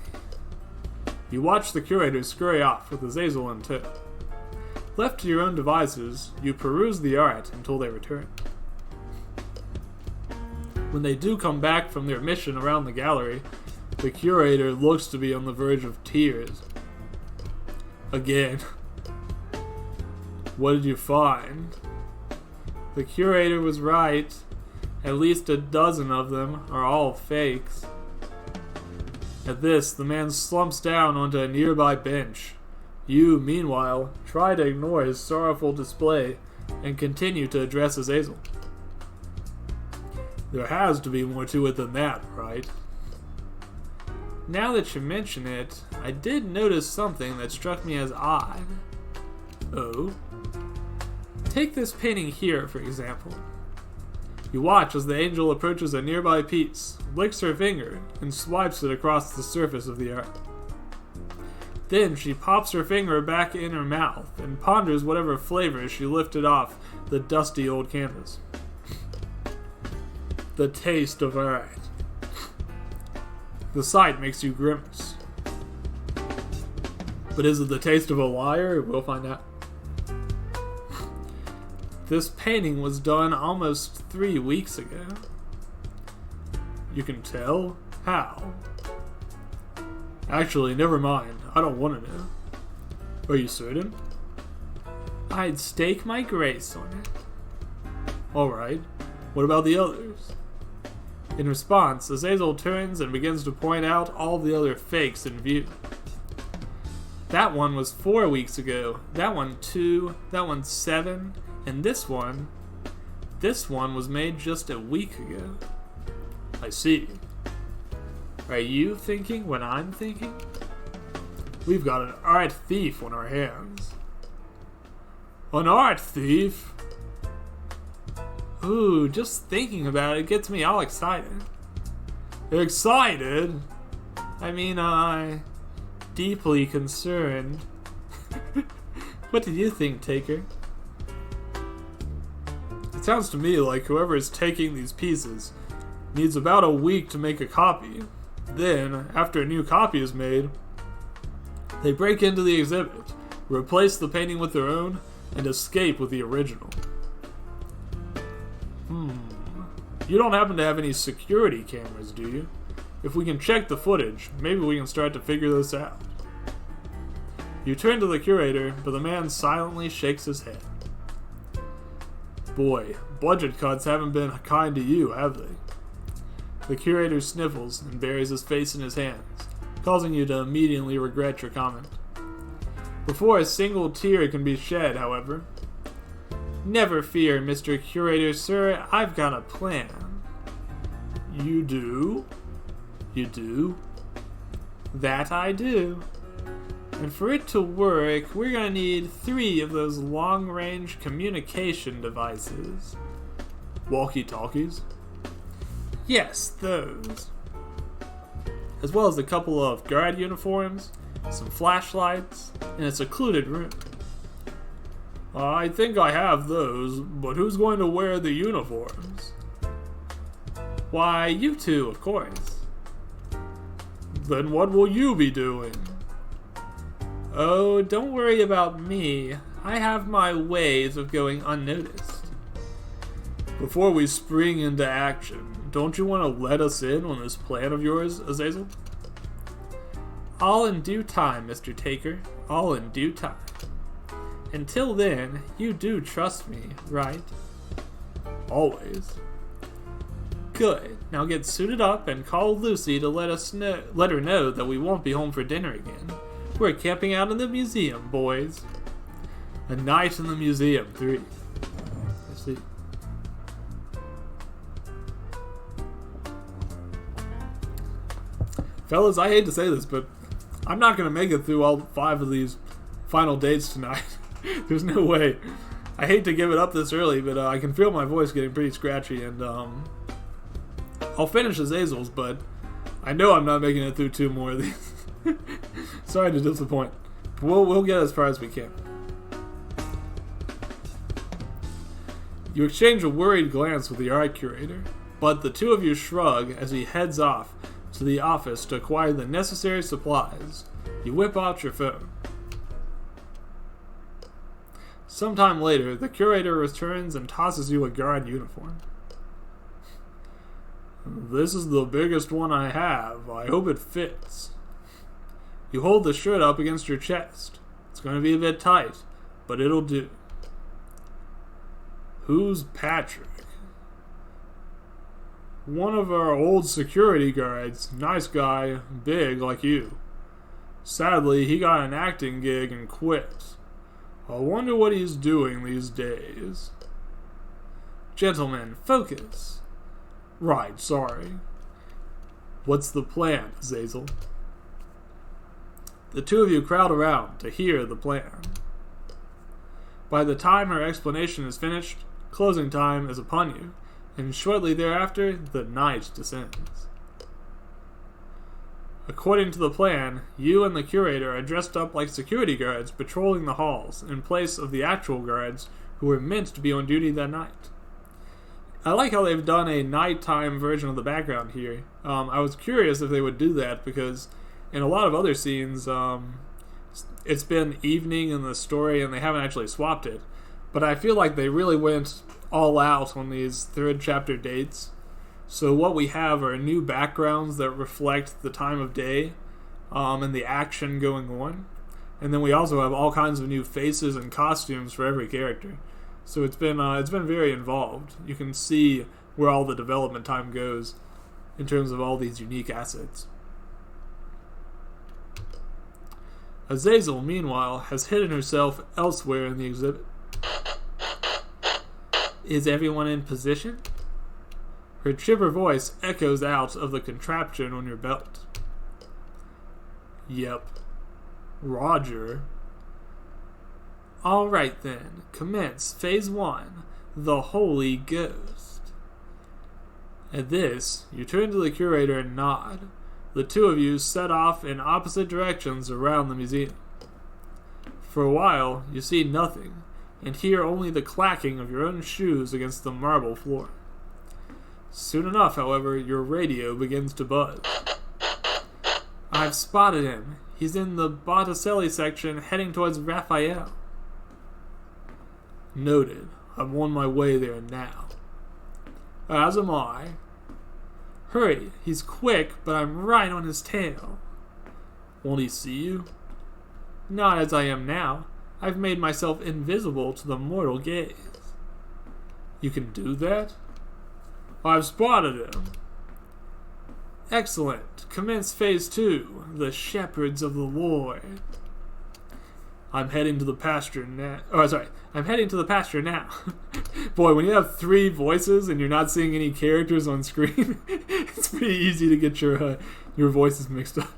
[SPEAKER 1] You watch the curator scurry off with Azazel in tow. Left to your own devices, you peruse the art until they return. When they do come back from their mission around the gallery, the curator looks to be on the verge of tears. Again. What did you find? The curator was right. At least a dozen of them are all fakes. At this, the man slumps down onto a nearby bench. You, meanwhile, try to ignore his sorrowful display and continue to address Azazel. There has to be more to it than that, right? Now that you mention it, I did notice something that struck me as odd. Oh? Take this painting here, for example. You watch as the angel approaches a nearby piece, licks her finger, and swipes it across the surface of the art. Then she pops her finger back in her mouth and ponders whatever flavor she lifted off the dusty old canvas. The taste of art. The sight makes you grimace. But is it the taste of a liar? We'll find out. This painting was done almost 3 weeks ago. You can tell? How? Actually, never mind. I don't want to know. Are you certain? I'd stake my grace on it. Alright. What about the others? In response, Azazel turns and begins to point out all the other fakes in view. That one was 4 weeks ago. That one 2. That one 7. And this one was made just a week ago. I see. Are you thinking what I'm thinking? We've got an art thief on our hands. An art thief? Ooh, just thinking about it gets me all excited. Excited? I mean, deeply concerned. What do you think, Taker? It sounds to me like whoever is taking these pieces needs about a week to make a copy. Then, after a new copy is made, they break into the exhibit, replace the painting with their own, and escape with the original. You don't happen to have any security cameras, do you? If we can check the footage, maybe we can start to figure this out. You turn to the curator, but the man silently shakes his head. Boy, budget cuts haven't been kind to you, have they? The curator sniffles and buries his face in his hands, causing you to immediately regret your comment. Before a single tear can be shed, however, never fear, Mr. Curator, sir, I've got a plan. You do? You do? That I do. And for it to work, we're gonna need 3 of those long-range communication devices. Walkie-talkies? Yes, those. As well as a couple of guard uniforms, some flashlights, and a secluded room. I think I have those, but who's going to wear the uniforms? Why, you two, of course. Then what will you be doing? Oh, don't worry about me. I have my ways of going unnoticed. Before we spring into action, don't you want to let us in on this plan of yours, Azazel? All in due time, Mr. Taker. All in due time. Until then, you do trust me, right? Always. Good. Now get suited up and call Lucy to let her know that we won't be home for dinner again. We're camping out in the museum, boys. A night in the museum 3. I see. Fellas, I hate to say this, but I'm not going to make it through all 5 of these final dates tonight. There's no way. I hate to give it up this early, but I can feel my voice getting pretty scratchy, and I'll finish Azazel's, but I know I'm not making it through 2 more of these. Sorry to disappoint. But we'll get as far as we can. You exchange a worried glance with the art curator, but the two of you shrug as he heads off to the office to acquire the necessary supplies. You whip out your phone. Sometime later, the curator returns and tosses you a guard uniform. This is the biggest one I have. I hope it fits. You hold the shirt up against your chest. It's going to be a bit tight, but it'll do. Who's Patrick? One of our old security guards. Nice guy, big like you. Sadly, he got an acting gig and quit. I wonder what he's doing these days. Gentlemen, focus. Right, sorry. What's the plan, Azazel? The two of you crowd around to hear the plan. By the time her explanation is finished, closing time is upon you, and shortly thereafter, the night descends. According to the plan, you and the curator are dressed up like security guards patrolling the halls in place of the actual guards who were meant to be on duty that night. I like how they've done a nighttime version of the background here. I was curious if they would do that because in a lot of other scenes, it's been evening in the story and they haven't actually swapped it. But I feel like they really went all out on these third chapter dates. So what we have are new backgrounds that reflect the time of day and the action going on. And then we also have all kinds of new faces and costumes for every character. So it's been very involved. You can see where all the development time goes in terms of all these unique assets. Azazel, meanwhile, has hidden herself elsewhere in the exhibit. Is everyone in position? Her chipper voice echoes out of the contraption on your belt. Yep. Roger. Alright then, commence Phase 1, The Holy Ghost. At this, you turn to the curator and nod. The two of you set off in opposite directions around the museum. For a while, you see nothing, and hear only the clacking of your own shoes against the marble floor. Soon enough, however, your radio begins to buzz. I've spotted him. He's in the Botticelli section heading towards Raphael. Noted. I'm on my way there now. As am I. Hurry, he's quick, but I'm right on his tail. Won't he see you? Not as I am now. I've made myself invisible to the mortal gaze. You can do that? I've spotted him. Excellent. Commence Phase 2, The Shepherds of the Lord. I'm heading to the pasture now. I'm heading to the pasture now. Boy, when you have 3 voices and you're not seeing any characters on screen, it's pretty easy to get your voices mixed up.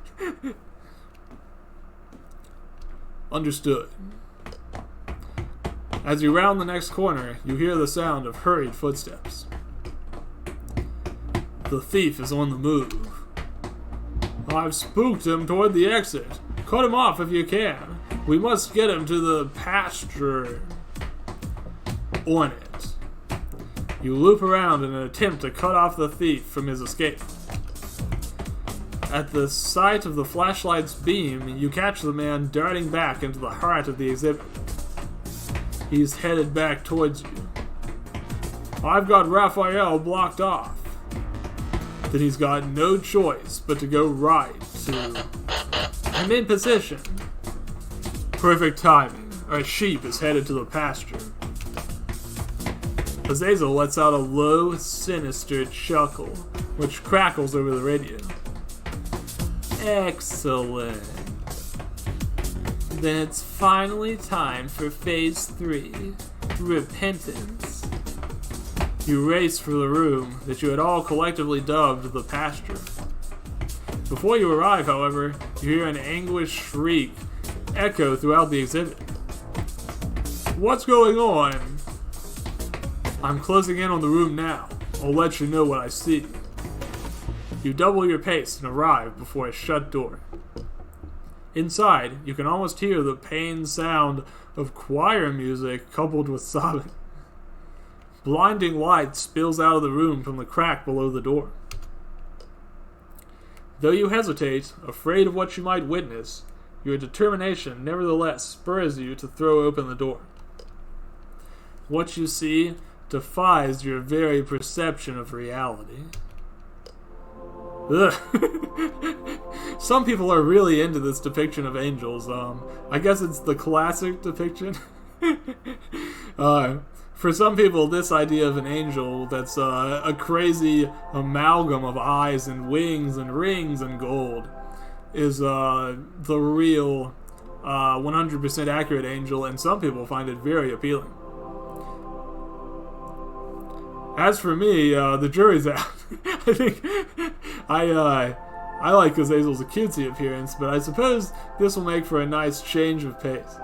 [SPEAKER 1] Understood. As you round the next corner, you hear the sound of hurried footsteps. The thief is on the move. I've spooked him toward the exit. Cut him off if you can. We must get him to the pasture. On it. You loop around in an attempt to cut off the thief from his escape. At the sight of the flashlight's beam, you catch the man darting back into the heart of the exhibit. He's headed back towards you. I've got Raphael blocked off. Then he's got no choice but to go right to... I'm in position. Perfect timing. Our sheep is headed to the pasture. Azazel lets out a low, sinister chuckle, which crackles over the radio. Excellent. Then it's finally time for Phase 3, Repentance. You race for the room that you had all collectively dubbed the pasture. Before you arrive, however, you hear an anguished shriek echo throughout the exhibit. What's going on? I'm closing in on the room now. I'll let you know what I see. You double your pace and arrive before a shut door. Inside, you can almost hear the pained sound of choir music coupled with sobbing. Blinding light spills out of the room from the crack below the door. Though you hesitate, afraid of what you might witness, your determination nevertheless spurs you to throw open the door. What you see defies your very perception of reality. Ugh. Some people are really into this depiction of angels. I guess it's the classic depiction. For some people, this idea of an angel that's a crazy amalgam of eyes and wings and rings and gold is the real 100% accurate angel, and some people find it very appealing. As for me, the jury's out. I think I like Azazel's cutesy appearance, but I suppose this will make for a nice change of pace.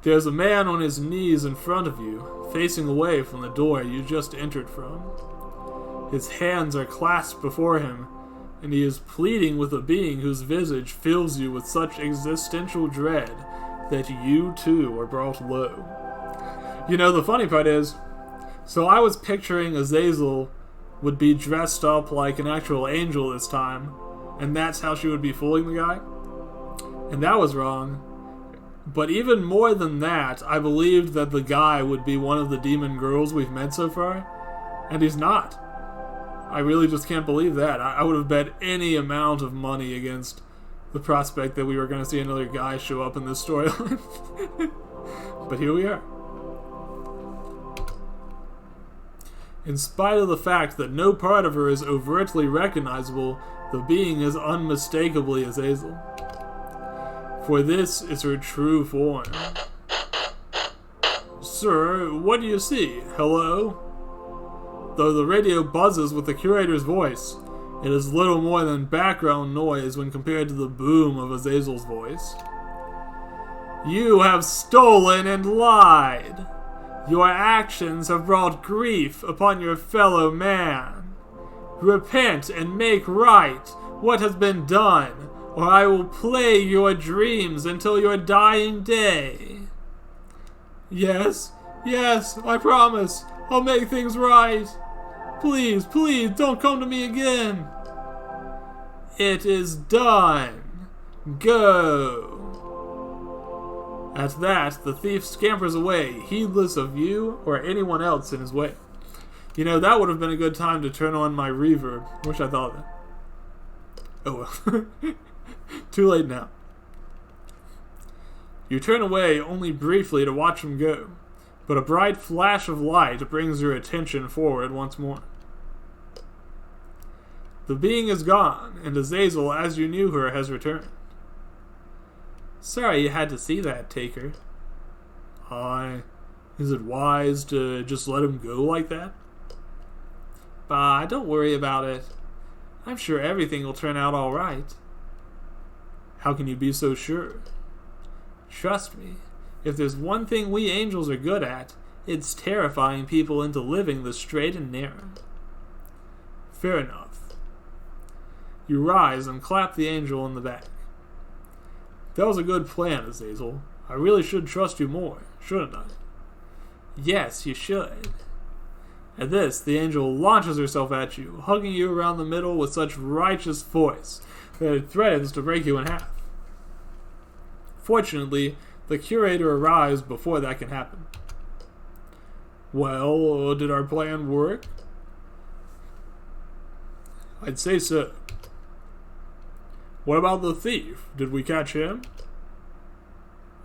[SPEAKER 1] There's a man on his knees in front of you, facing away from the door you just entered from. His hands are clasped before him, and he is pleading with a being whose visage fills you with such existential dread that you too are brought low. You know, the funny part is, so I was picturing Azazel would be dressed up like an actual angel this time, and that's how she would be fooling the guy? And that was wrong. But even more than that, I believed that the guy would be one of the demon girls we've met so far, and he's not. I really just can't believe that. I would have bet any amount of money against the prospect that we were going to see another guy show up in this storyline. But here we are. In spite of the fact that no part of her is overtly recognizable, the being is unmistakably Azazel. For this is her true form. Sir, what do you see? Hello? Though the radio buzzes with the curator's voice, it is little more than background noise when compared to the boom of Azazel's voice. You have stolen and lied. Your actions have brought grief upon your fellow man. Repent and make right what has been done, or I will plague your dreams until your dying day. Yes, I promise. I'll make things right. Please, don't come to me again. It is done. Go. At that, the thief scampers away, heedless of you or anyone else in his way. You know, that would have been a good time to turn on my reverb. Wish I thought of that. Oh well. Too late now. You turn away only briefly to watch him go, but a bright flash of light brings your attention forward once more. The being is gone, and Azazel, as you knew her, has returned. Sorry you had to see that, Taker. Is it wise to just let him go like that? Bah, don't worry about it. I'm sure everything will turn out all right. How can you be so sure? Trust me, if there's one thing we angels are good at, it's terrifying people into living the straight and narrow. Fair enough. You rise and clap the angel on the back. That was a good plan, Azazel. I really should trust you more, shouldn't I? Yes, you should. At this, the angel launches herself at you, hugging you around the middle with such righteous force that it threatens to break you in half. Fortunately, the curator arrives before that can happen. Well, did our plan work? I'd say so. What about the thief? Did we catch him?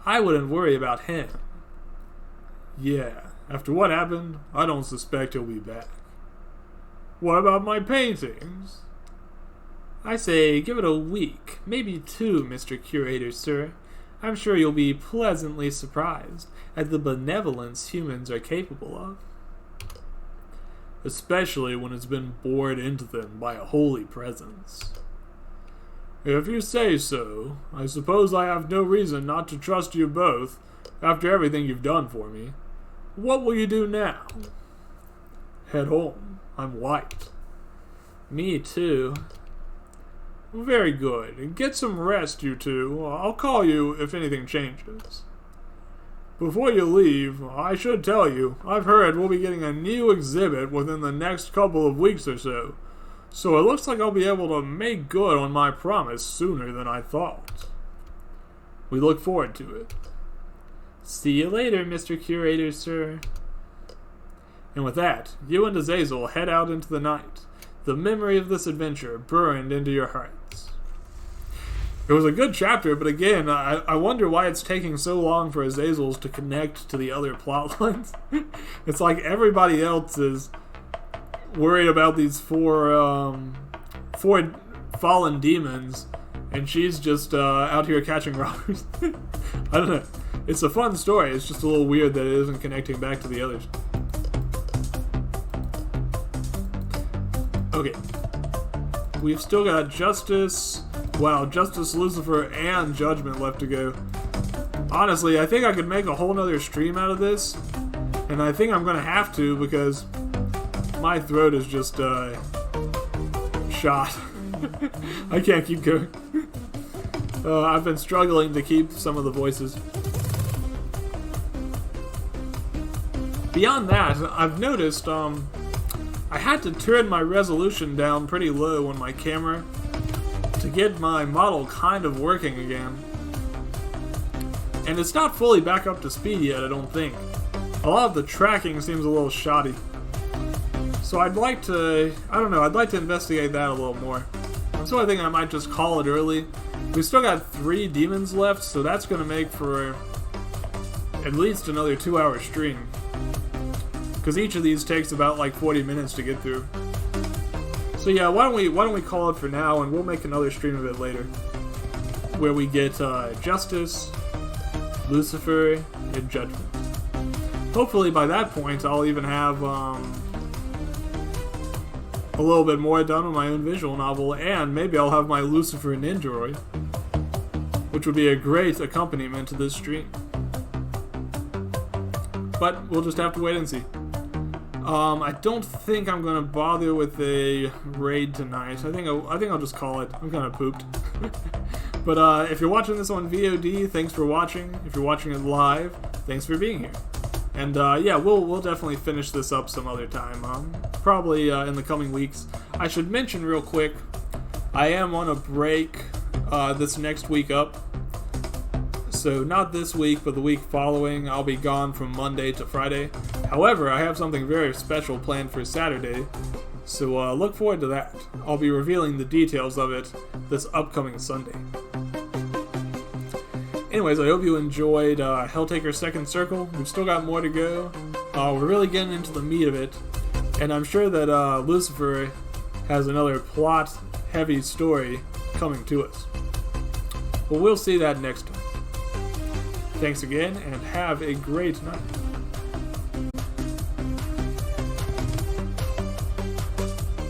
[SPEAKER 1] I wouldn't worry about him. Yeah, after what happened, I don't suspect he'll be back. What about my paintings? I say, give it a week, maybe 2, Mr. Curator, sir. I'm sure you'll be pleasantly surprised at the benevolence humans are capable of. Especially when it's been bored into them by a holy presence. If you say so, I suppose I have no reason not to trust you both after everything you've done for me. What will you do now? Head home. I'm white. Me too. Very good. Get some rest, you two. I'll call you if anything changes. Before you leave, I should tell you, I've heard we'll be getting a new exhibit within the next couple of weeks or so. So it looks like I'll be able to make good on my promise sooner than I thought. We look forward to it. See you later, Mr. Curator, sir. And with that, you and Azazel head out into the night. The memory of this adventure burned into your hearts. It was a good chapter, but again, I wonder why it's taking so long for Azazel's to connect to the other plot lines. It's like everybody else is worried about these four fallen demons, and she's just out here catching robbers. I don't know. It's a fun story. It's just a little weird that it isn't connecting back to the others. Okay. We've still got Justice. Wow, Justice, Lucifer, and Judgment left to go. Honestly, I think I could make a whole nother stream out of this. And I think I'm going to have to because my throat is just shot. I can't keep going. I've been struggling to keep some of the voices. Beyond that, I've noticed I had to turn my resolution down pretty low on my camera to get my model kind of working again. And it's not fully back up to speed yet, I don't think. A lot of the tracking seems a little shoddy. So I'd like to, I'd like to investigate that a little more. So I think I might just call it early. We still got 3 demons left, so that's going to make for at least another 2-hour stream. Because each of these takes about like 40 minutes to get through. So yeah, why don't we call it for now, and we'll make another stream of it later, where we get Justice, Lucifer, and Judgment. Hopefully by that point I'll even have a little bit more done on my own visual novel, and maybe I'll have my Lucifer Ninjaroid, which would be a great accompaniment to this stream. But we'll just have to wait and see. I don't think I'm gonna bother with a raid tonight. I think I'll just call it. I'm kind of pooped. But if you're watching this on VOD, thanks for watching. If you're watching it live, thanks for being here. And yeah, we'll definitely finish this up some other time. Probably in the coming weeks. I should mention real quick, I am on a break this next week up. So not this week, but the week following, I'll be gone from Monday to Friday. However, I have something very special planned for Saturday, so look forward to that. I'll be revealing the details of it this upcoming Sunday. Anyways, I hope you enjoyed Helltaker Second Circle. We've still got more to go. We're really getting into the meat of it, and I'm sure that Lucifer has another plot-heavy story coming to us. But we'll see that next time. Thanks again, and have a great night.